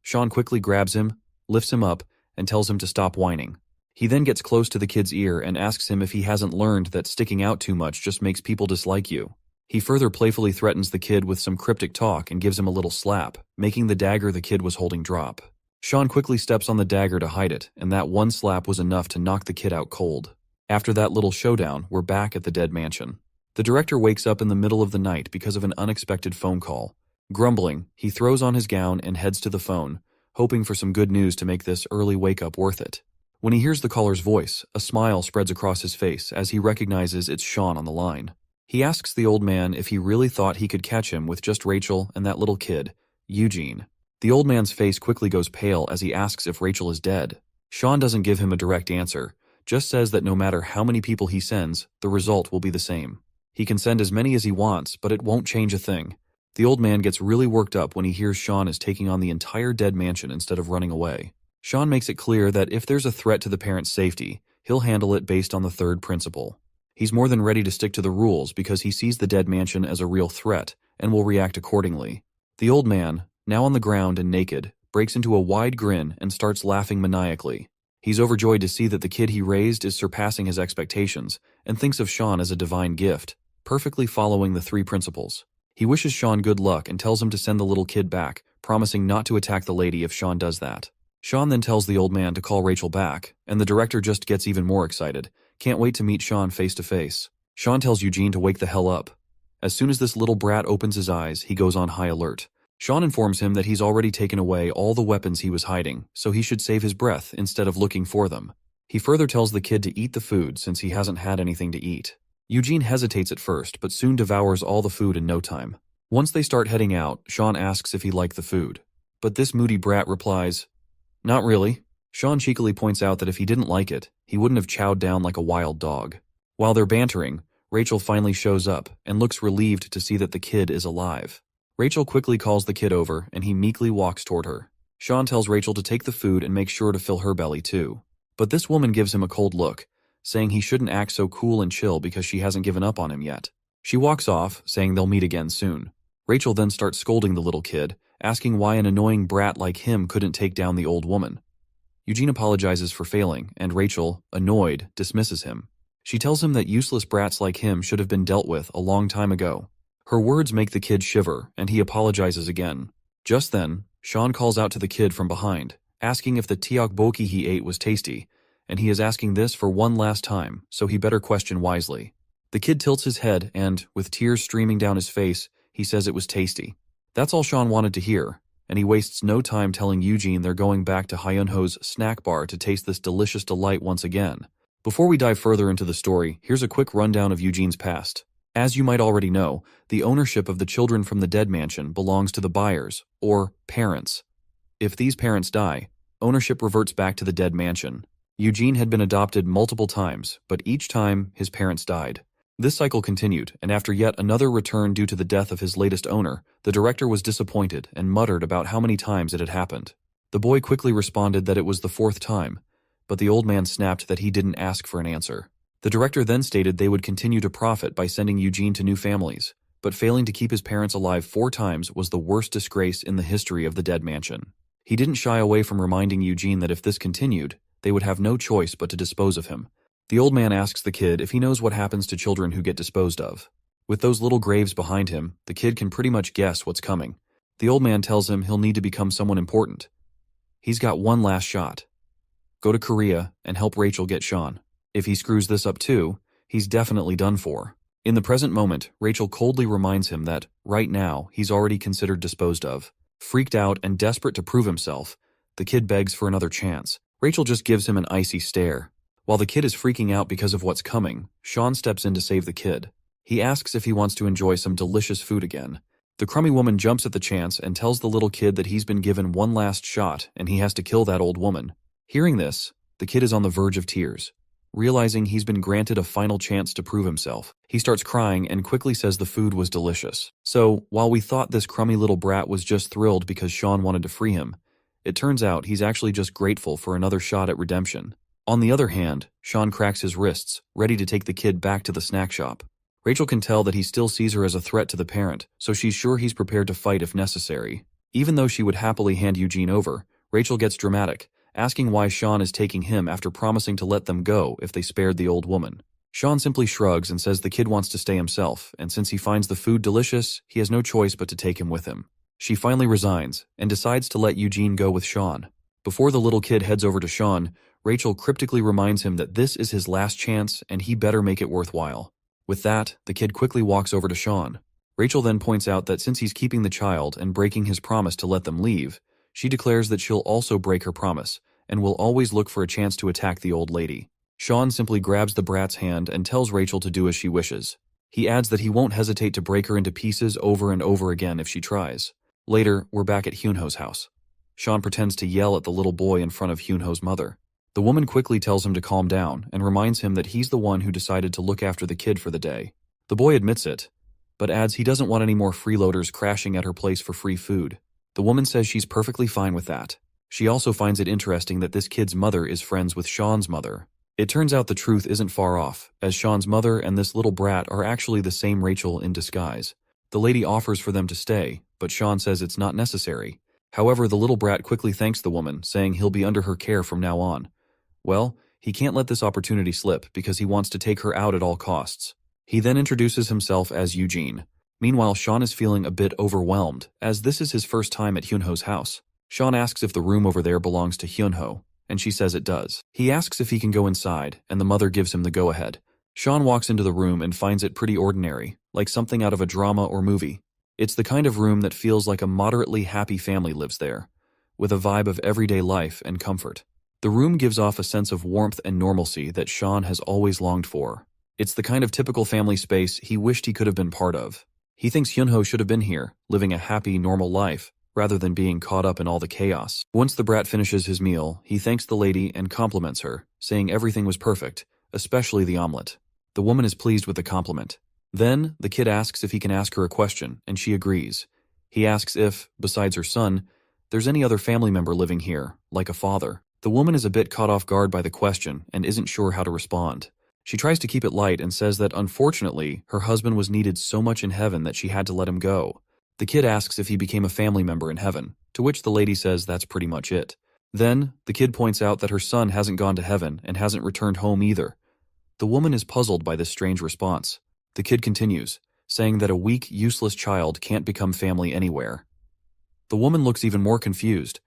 Sean quickly grabs him, lifts him up, and tells him to stop whining. He then gets close to the kid's ear and asks him if he hasn't learned that sticking out too much just makes people dislike you. He further playfully threatens the kid with some cryptic talk and gives him a little slap, making the dagger the kid was holding drop. Sean quickly steps on the dagger to hide it, and that one slap was enough to knock the kid out cold. After that little showdown, we're back at the dead mansion. The director wakes up in the middle of the night because of an unexpected phone call. Grumbling, he throws on his gown and heads to the phone, hoping for some good news to make this early wake-up worth it. When he hears the caller's voice, a smile spreads across his face as he recognizes it's Sean on the line. He asks the old man if he really thought he could catch him with just Rachel and that little kid, Eugene. The old man's face quickly goes pale as he asks if Rachel is dead. Sean doesn't give him a direct answer, just says that no matter how many people he sends, the result will be the same. He can send as many as he wants, but it won't change a thing. The old man gets really worked up when he hears Sean is taking on the entire dead mansion instead of running away. Sean makes it clear that if there's a threat to the parents' safety, he'll handle it based on the third principle. He's more than ready to stick to the rules because he sees the dead mansion as a real threat and will react accordingly. The old man, now on the ground and naked, breaks into a wide grin and starts laughing maniacally. He's overjoyed to see that the kid he raised is surpassing his expectations and thinks of Sean as a divine gift, perfectly following the 3 principles. He wishes Sean good luck and tells him to send the little kid back, promising not to attack the lady if Sean does that. Sean then tells the old man to call Rachel back, and the director just gets even more excited. Can't wait to meet Sean face to face. Sean tells Eugene to wake the hell up. As soon as this little brat opens his eyes, he goes on high alert. Sean informs him that he's already taken away all the weapons he was hiding, so he should save his breath instead of looking for them. He further tells the kid to eat the food since he hasn't had anything to eat. Eugene hesitates at first, but soon devours all the food in no time. Once they start heading out, Sean asks if he liked the food. But this moody brat replies, "Not really." Sean cheekily points out that if he didn't like it, he wouldn't have chowed down like a wild dog. While they're bantering, Rachel finally shows up and looks relieved to see that the kid is alive. Rachel quickly calls the kid over and he meekly walks toward her. Sean tells Rachel to take the food and make sure to fill her belly too. But this woman gives him a cold look, saying he shouldn't act so cool and chill because she hasn't given up on him yet. She walks off, saying they'll meet again soon. Rachel then starts scolding the little kid, asking why an annoying brat like him couldn't take down the old woman. Eugene apologizes for failing, and Rachel, annoyed, dismisses him. She tells him that useless brats like him should have been dealt with a long time ago. Her words make the kid shiver, and he apologizes again. Just then, Sean calls out to the kid from behind, asking if the tteokbokki he ate was tasty, and he is asking this for one last time, so he better question wisely. The kid tilts his head and, with tears streaming down his face, he says it was tasty. That's all Sean wanted to hear, and he wastes no time telling Eugene they're going back to Hyunho's snack bar to taste this delicious delight once again. Before we dive further into the story, here's a quick rundown of Eugene's past. As you might already know, the ownership of the children from the dead mansion belongs to the buyers, or parents. If these parents die, ownership reverts back to the dead mansion. Eugene had been adopted multiple times, but each time his parents died. This cycle continued, and after yet another return due to the death of his latest owner, the director was disappointed and muttered about how many times it had happened. The boy quickly responded that it was the 4th time, but the old man snapped that he didn't ask for an answer. The director then stated they would continue to profit by sending Eugene to new families, but failing to keep his parents alive 4 times was the worst disgrace in the history of the dead mansion. He didn't shy away from reminding Eugene that if this continued, they would have no choice but to dispose of him. The old man asks the kid if he knows what happens to children who get disposed of. With those little graves behind him, the kid can pretty much guess what's coming. The old man tells him he'll need to become someone important. He's got one last shot. Go to Korea and help Rachel get Sean. If he screws this up too, he's definitely done for. In the present moment, Rachel coldly reminds him that, right now, he's already considered disposed of. Freaked out and desperate to prove himself, the kid begs for another chance. Rachel just gives him an icy stare. While the kid is freaking out because of what's coming, Sean steps in to save the kid. He asks if he wants to enjoy some delicious food again. The crummy woman jumps at the chance and tells the little kid that he's been given one last shot and he has to kill that old woman. Hearing this, the kid is on the verge of tears. Realizing he's been granted a final chance to prove himself, he starts crying and quickly says the food was delicious. So, while we thought this crummy little brat was just thrilled because Sean wanted to free him, it turns out he's actually just grateful for another shot at redemption. On the other hand, Sean cracks his wrists, ready to take the kid back to the snack shop. Rachel can tell that he still sees her as a threat to the parent, so she's sure he's prepared to fight if necessary. Even though she would happily hand Eugene over, Rachel gets dramatic, asking why Sean is taking him after promising to let them go if they spared the old woman. Sean simply shrugs and says the kid wants to stay himself, and since he finds the food delicious, he has no choice but to take him with him. She finally resigns, and decides to let Eugene go with Sean. Before the little kid heads over to Sean, Rachel cryptically reminds him that this is his last chance and he better make it worthwhile. With that, the kid quickly walks over to Sean. Rachel then points out that since he's keeping the child and breaking his promise to let them leave, she declares that she'll also break her promise, and will always look for a chance to attack the old lady. Sean simply grabs the brat's hand and tells Rachel to do as she wishes. He adds that he won't hesitate to break her into pieces over and over again if she tries. Later, we're back at Hyunho's house. Sean pretends to yell at the little boy in front of Hyunho's mother. The woman quickly tells him to calm down and reminds him that he's the one who decided to look after the kid for the day. The boy admits it, but adds he doesn't want any more freeloaders crashing at her place for free food. The woman says she's perfectly fine with that. She also finds it interesting that this kid's mother is friends with Sean's mother. It turns out the truth isn't far off, as Sean's mother and this little brat are actually the same Rachel in disguise. The lady offers for them to stay, but Sean says it's not necessary. However, the little brat quickly thanks the woman, saying he'll be under her care from now on. Well, he can't let this opportunity slip because he wants to take her out at all costs. He then introduces himself as Eugene. Meanwhile, Sean is feeling a bit overwhelmed, as this is his first time at Hyunho's house. Sean asks if the room over there belongs to Hyunho, and she says it does. He asks if he can go inside, and the mother gives him the go-ahead. Sean walks into the room and finds it pretty ordinary, like something out of a drama or movie. It's the kind of room that feels like a moderately happy family lives there, with a vibe of everyday life and comfort. The room gives off a sense of warmth and normalcy that Sean has always longed for. It's the kind of typical family space he wished he could have been part of. He thinks Hyunho should have been here, living a happy, normal life, rather than being caught up in all the chaos. Once the brat finishes his meal, he thanks the lady and compliments her, saying everything was perfect, especially the omelet. The woman is pleased with the compliment. Then, the kid asks if he can ask her a question, and she agrees. He asks if, besides her son, there's any other family member living here, like a father. The woman is a bit caught off guard by the question and isn't sure how to respond. She tries to keep it light and says that unfortunately, her husband was needed so much in heaven that she had to let him go. The kid asks if he became a family member in heaven, to which the lady says that's pretty much it. Then, the kid points out that her son hasn't gone to heaven and hasn't returned home either. The woman is puzzled by this strange response. The kid continues, saying that a weak, useless child can't become family anywhere. The woman looks even more confused.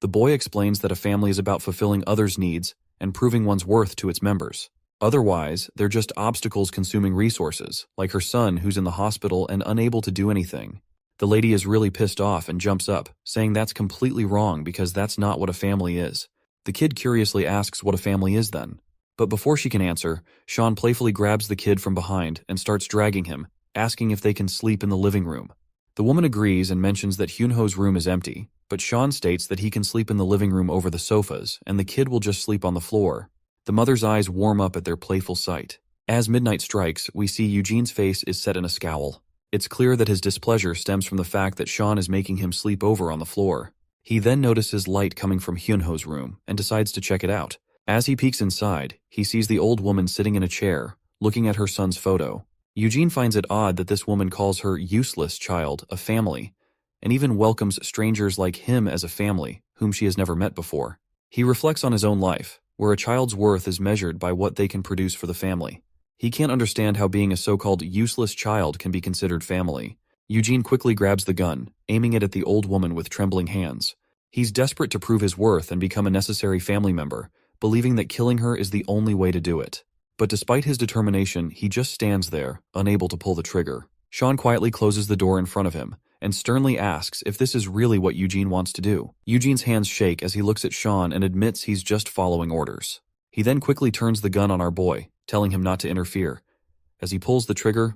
The boy explains that a family is about fulfilling others' needs and proving one's worth to its members. Otherwise, they're just obstacles consuming resources, like her son who's in the hospital and unable to do anything. The lady is really pissed off and jumps up, saying that's completely wrong because that's not what a family is. The kid curiously asks what a family is then. But before she can answer, Sean playfully grabs the kid from behind and starts dragging him, asking if they can sleep in the living room. The woman agrees and mentions that Hyunho's room is empty, but Sean states that he can sleep in the living room over the sofas and the kid will just sleep on the floor. The mother's eyes warm up at their playful sight. As midnight strikes, we see Eugene's face is set in a scowl. It's clear that his displeasure stems from the fact that Sean is making him sleep over on the floor. He then notices light coming from Hyunho's room and decides to check it out. As he peeks inside, he sees the old woman sitting in a chair, looking at her son's photo. Eugene finds it odd that this woman calls her useless child a family, and even welcomes strangers like him as a family, whom she has never met before. He reflects on his own life, where a child's worth is measured by what they can produce for the family. He can't understand how being a so-called useless child can be considered family. Eugene quickly grabs the gun, aiming it at the old woman with trembling hands. He's desperate to prove his worth and become a necessary family member, believing that killing her is the only way to do it. But despite his determination, he just stands there, unable to pull the trigger. Sean quietly closes the door in front of him, and sternly asks if this is really what Eugene wants to do. Eugene's hands shake as he looks at Sean and admits he's just following orders. He then quickly turns the gun on our boy, telling him not to interfere. As he pulls the trigger,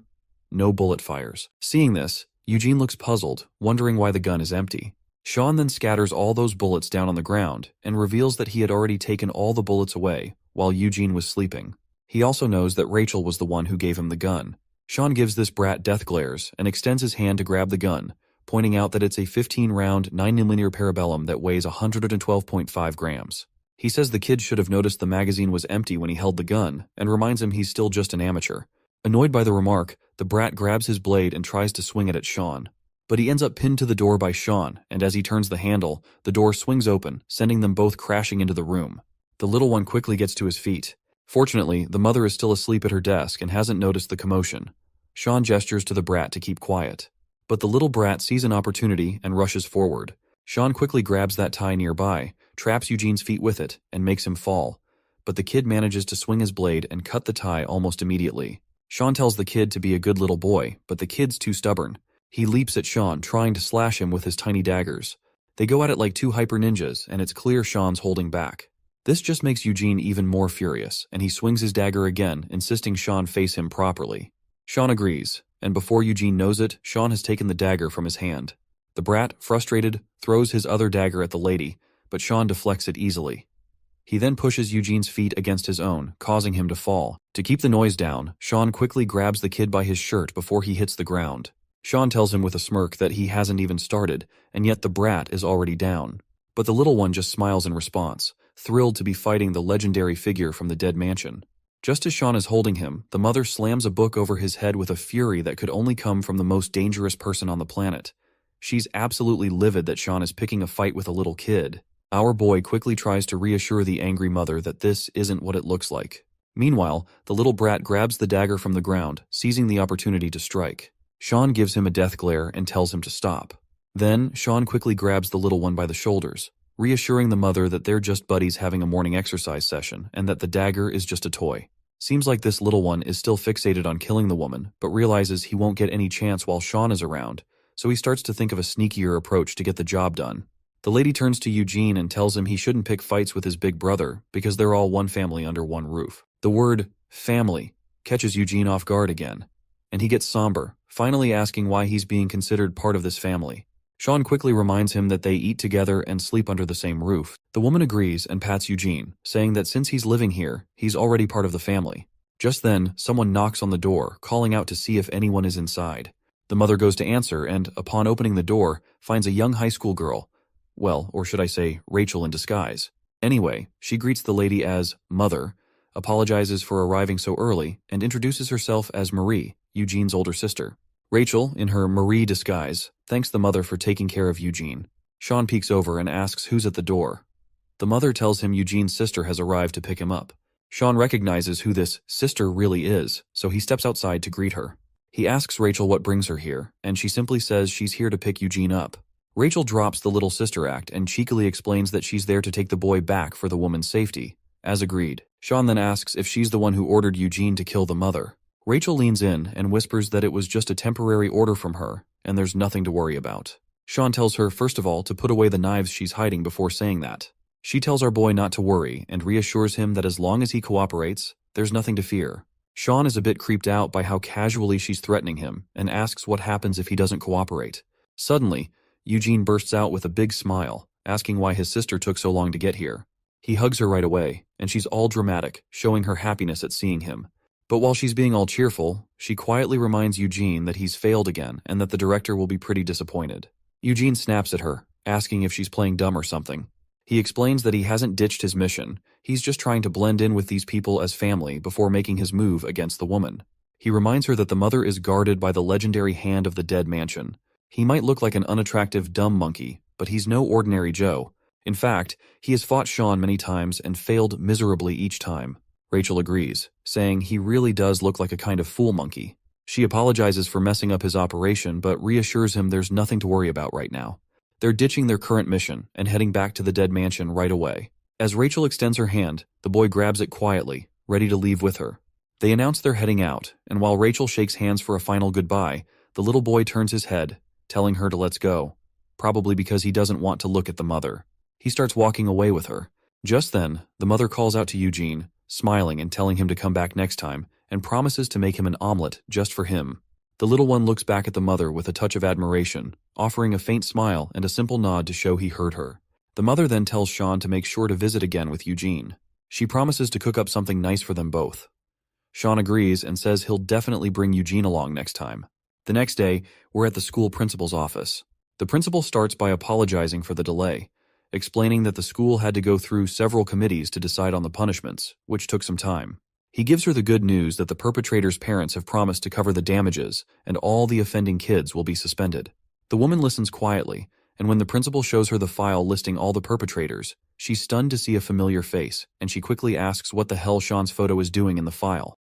no bullet fires. Seeing this, Eugene looks puzzled, wondering why the gun is empty. Sean then scatters all those bullets down on the ground and reveals that he had already taken all the bullets away while Eugene was sleeping. He also knows that Rachel was the one who gave him the gun. Sean gives this brat death glares and extends his hand to grab the gun, pointing out that it's a 15-round 9mm parabellum that weighs 112.5 grams. He says the kid should have noticed the magazine was empty when he held the gun, and reminds him he's still just an amateur. Annoyed by the remark, the brat grabs his blade and tries to swing it at Sean. But he ends up pinned to the door by Sean, and as he turns the handle, the door swings open, sending them both crashing into the room. The little one quickly gets to his feet. Fortunately, the mother is still asleep at her desk and hasn't noticed the commotion. Sean gestures to the brat to keep quiet. But the little brat sees an opportunity and rushes forward. Sean quickly grabs that tie nearby, traps Eugene's feet with it, and makes him fall. But the kid manages to swing his blade and cut the tie almost immediately. Sean tells the kid to be a good little boy, but the kid's too stubborn. He leaps at Sean, trying to slash him with his tiny daggers. They go at it like two hyper ninjas, and it's clear Sean's holding back. This just makes Eugene even more furious, and he swings his dagger again, insisting Sean face him properly. Sean agrees, and before Eugene knows it, Sean has taken the dagger from his hand. The brat, frustrated, throws his other dagger at the lady, but Sean deflects it easily. He then pushes Eugene's feet against his own, causing him to fall. To keep the noise down, Sean quickly grabs the kid by his shirt before he hits the ground. Sean tells him with a smirk that he hasn't even started, and yet the brat is already down. But the little one just smiles in response, thrilled to be fighting the legendary figure from the dead mansion. Just as Sean is holding him, the mother slams a book over his head with a fury that could only come from the most dangerous person on the planet. She's absolutely livid that Sean is picking a fight with a little kid. Our boy quickly tries to reassure the angry mother that this isn't what it looks like. Meanwhile, the little brat grabs the dagger from the ground, seizing the opportunity to strike. Sean gives him a death glare and tells him to stop. Then, Sean quickly grabs the little one by the shoulders, reassuring the mother that they're just buddies having a morning exercise session and that the dagger is just a toy. Seems like this little one is still fixated on killing the woman, but realizes he won't get any chance while Sean is around, so he starts to think of a sneakier approach to get the job done. The lady turns to Eugene and tells him he shouldn't pick fights with his big brother because they're all one family under one roof. The word family catches Eugene off guard again, and he gets somber, finally asking why he's being considered part of this family. Sean quickly reminds him that they eat together and sleep under the same roof. The woman agrees and pats Eugene, saying that since he's living here, he's already part of the family. Just then, someone knocks on the door, calling out to see if anyone is inside. The mother goes to answer and, upon opening the door, finds a young high school girl. Well, or should I say, Rachel in disguise. Anyway, she greets the lady as Mother, apologizes for arriving so early, and introduces herself as Marie, Eugene's older sister. Rachel, in her Marie disguise, thanks the mother for taking care of Eugene. Sean peeks over and asks who's at the door. The mother tells him Eugene's sister has arrived to pick him up. Sean recognizes who this sister really is, so he steps outside to greet her. He asks Rachel what brings her here, and she simply says she's here to pick Eugene up. Rachel drops the little sister act and cheekily explains that she's there to take the boy back for the woman's safety. As agreed, Sean then asks if she's the one who ordered Eugene to kill the mother. Rachel leans in and whispers that it was just a temporary order from her, and there's nothing to worry about. Sean tells her, first of all, to put away the knives she's hiding before saying that. She tells our boy not to worry and reassures him that as long as he cooperates, there's nothing to fear. Sean is a bit creeped out by how casually she's threatening him and asks what happens if he doesn't cooperate. Suddenly, Eugene bursts out with a big smile, asking why his sister took so long to get here. He hugs her right away, and she's all dramatic, showing her happiness at seeing him. But while she's being all cheerful, she quietly reminds Eugene that he's failed again and that the director will be pretty disappointed. Eugene snaps at her, asking if she's playing dumb or something. He explains that he hasn't ditched his mission, he's just trying to blend in with these people as family before making his move against the woman. He reminds her that the mother is guarded by the legendary hand of the dead mansion. He might look like an unattractive dumb monkey, but he's no ordinary Joe. In fact, he has fought Sean many times and failed miserably each time. Rachel agrees, saying he really does look like a kind of fool monkey. She apologizes for messing up his operation, but reassures him there's nothing to worry about right now. They're ditching their current mission and heading back to the dead mansion right away. As Rachel extends her hand, the boy grabs it quietly, ready to leave with her. They announce they're heading out, and while Rachel shakes hands for a final goodbye, the little boy turns his head, telling her to let's go, probably because he doesn't want to look at the mother. He starts walking away with her. Just then, the mother calls out to Eugene, smiling and telling him to come back next time, and promises to make him an omelet just for him. The little one looks back at the mother with a touch of admiration, offering a faint smile and a simple nod to show he heard her. The mother then tells Sean to make sure to visit again with Eugene. She promises to cook up something nice for them both. Sean agrees and says he'll definitely bring Eugene along next time. The next day, we're at the school principal's office. The principal starts by apologizing for the delay, explaining that the school had to go through several committees to decide on the punishments, which took some time. He gives her the good news that the perpetrator's parents have promised to cover the damages, and all the offending kids will be suspended. The woman listens quietly, and when the principal shows her the file listing all the perpetrators, she's stunned to see a familiar face, and she quickly asks what the hell Sean's photo is doing in the file.